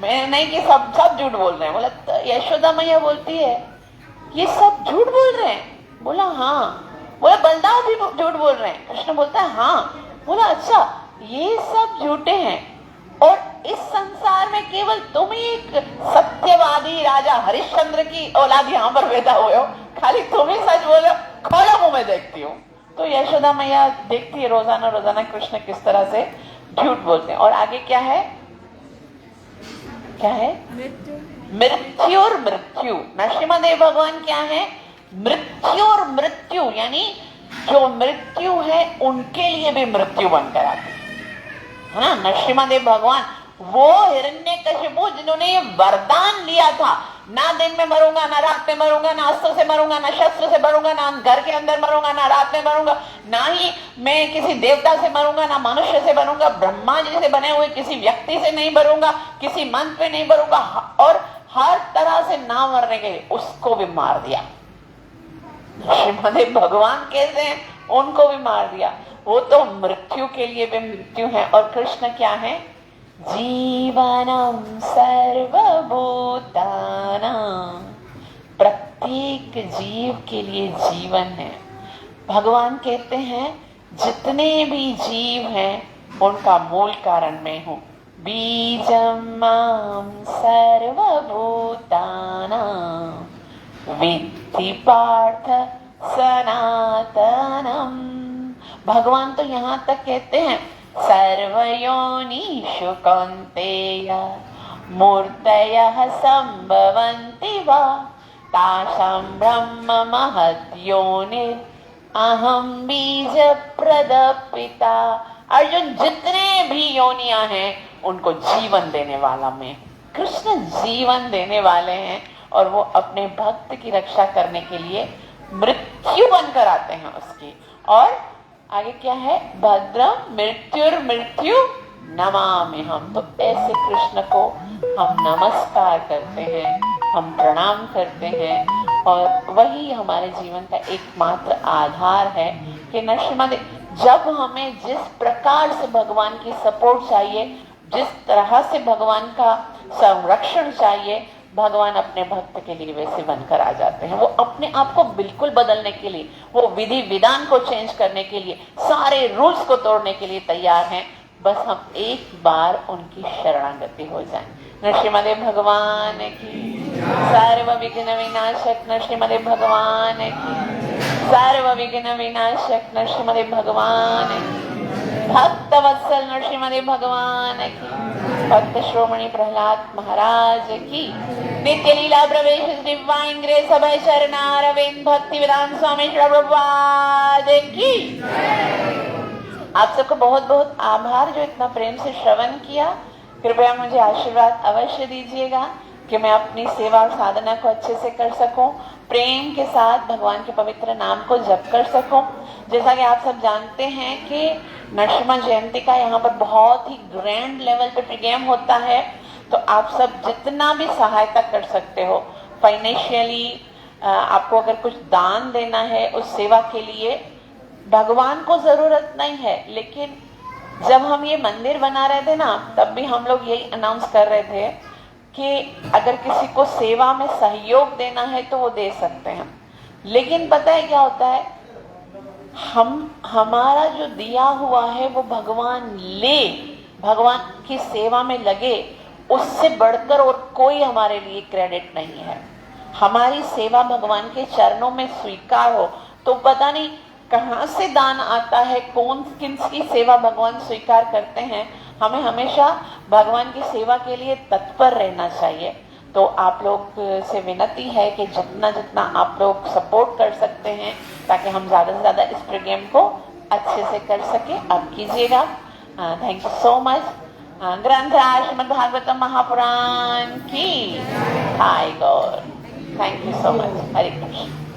S1: मैंने नहीं की, सब झूठ बोल रहे हैं। बोला तो यशोदा मैया बोलती है ये सब झूठ बोल रहे हैं? बोला हाँ। बोला बलदाव भी झूठ बोल रहे हैं? कृष्ण बोलता है हाँ। बोला अच्छा, ये सब झूठे हैं और इस संसार में केवल तुम ही एक सत्यवादी राजा हरिश्चंद्र की औलाद यहाँ पर पैदा हुए हो, खाली तुम ही सच बोलो, खोलो मुंह में देखती हूँ। तो यशोदा मैया देखती है रोजाना रोजाना कृष्ण किस तरह से झूठ बोलते हैं। और आगे क्या है? क्या है? मृत्यु और मृत्यु। नरसिम्हा भगवान क्या है? मृत्यु और मृत्यु, यानी जो मृत्यु है उनके लिए भी मृत्यु बनकर आती है ना। नरसिम्हा भगवान वो हिरण्यकशिपु जिन्होंने ये वरदान लिया था, ना दिन में मरूंगा, ना रात में मरूंगा, ना अस्त्र से मरूंगा, ना शस्त्र से मरूंगा, ना घर के अंदर मरूंगा, ना रात में मरूंगा, ना ही मैं किसी देवता से मरूंगा, ना मनुष्य से मरूंगा, ब्रह्मा जी से बने हुए किसी व्यक्ति से नहीं मरूंगा, किसी मंत्र पे नहीं मरूंगा, और हर तरह से ना मरने के लिए उसको भी मार दिया। श्रीमद भगवान कैसे हैं? उनको भी मार दिया। वो तो मृत्यु के लिए भी मृत्यु है। और कृष्ण क्या है? जीवनम सर्वभूतानां, प्रत्येक जीव के लिए जीवन है। भगवान कहते हैं जितने भी जीव हैं उनका मूल कारण मैं हूं। बीजम माम सर्वभूतानां विद्धि पार्थ सनातनम। भगवान तो यहाँ तक कहते हैं सर्वयोनिषु कौन्तेय मूर्तयः संभवन्ति वा तासां ब्रह्म महद्योनिर् अहम बीज प्रदपिता। अर्जुन, जितने भी योनियां हैं उनको जीवन देने वाला मैं। कृष्ण जीवन देने वाले हैं और वो अपने भक्त की रक्षा करने के लिए मृत्यु बनकर आते हैं उसकी। और आगे क्या है, भद्रम मृत्यु नमामि हम। तो ऐसे कृष्ण को हम नमस्कार करते हैं, हम प्रणाम करते हैं और वही हमारे जीवन का एकमात्र आधार है कि नरसिम्हा जब हमें जिस प्रकार से भगवान की सपोर्ट चाहिए, जिस तरह से भगवान का संरक्षण चाहिए, भगवान अपने भक्त के लिए वैसे बनकर आ जाते हैं। वो अपने आप को बिल्कुल बदलने के लिए, वो विधि विधान को चेंज करने के लिए, सारे रूल्स को तोड़ने के लिए तैयार हैं। बस हम एक बार उनकी शरणागति हो जाएं। नरसिम्हा भगवान की, सर्व विघ्न विनाशक नरसिम्हा भगवान की, सर्व विघ्न विनाशक नरसिम्हा भगवान की, भक्त वत्सल नरसिम्हा भगवान की, भक्त श्रोमणी प्रहलाद महाराज की, नित्य लीला प्रवेश डिवाइन ग्रेस अभय शरणारविंद भक्ति वेदांत स्वामी प्रभुपाद की। आप सबको बहुत बहुत आभार जो इतना प्रेम से श्रवण किया। कृपया मुझे आशीर्वाद अवश्य दीजिएगा कि मैं अपनी सेवा और साधना को अच्छे से कर सकूं, प्रेम के साथ भगवान के पवित्र नाम को जप कर सकूं। जैसा कि आप सब जानते हैं कि नरसिम्हा जयंती का यहाँ पर बहुत ही ग्रैंड लेवल पे प्रोग्राम होता है, तो आप सब जितना भी सहायता कर सकते हो फाइनेंशियली, आपको अगर कुछ दान देना है उस सेवा के लिए, भगवान को जरूरत नहीं है, लेकिन जब हम ये मंदिर बना रहे थे ना, तब भी हम लोग यही अनाउंस कर रहे थे कि अगर किसी को सेवा में सहयोग देना है तो वो दे सकते हैं। लेकिन पता है क्या होता है, हमारा जो दिया हुआ है वो भगवान ले, भगवान की सेवा में लगे, उससे बढ़कर और कोई हमारे लिए क्रेडिट नहीं है। हमारी सेवा भगवान के चरणों में स्वीकार हो, तो पता नहीं कहाँ से दान आता है, कौन किसकी सेवा भगवान स्वीकार करते हैं। हमें हमेशा भगवान की सेवा के लिए तत्पर रहना चाहिए। तो आप लोग से विनती है कि जितना जितना आप लोग सपोर्ट कर सकते हैं ताकि हम ज़्यादा से ज़्यादा इस प्रोग्राम को अच्छे से कर सके, आप कीजिएगा। Thank you so much. ग्रंथराज श्रीमद् भागवतम महापुराण की hi god. Thank you so much. Hare Krishna.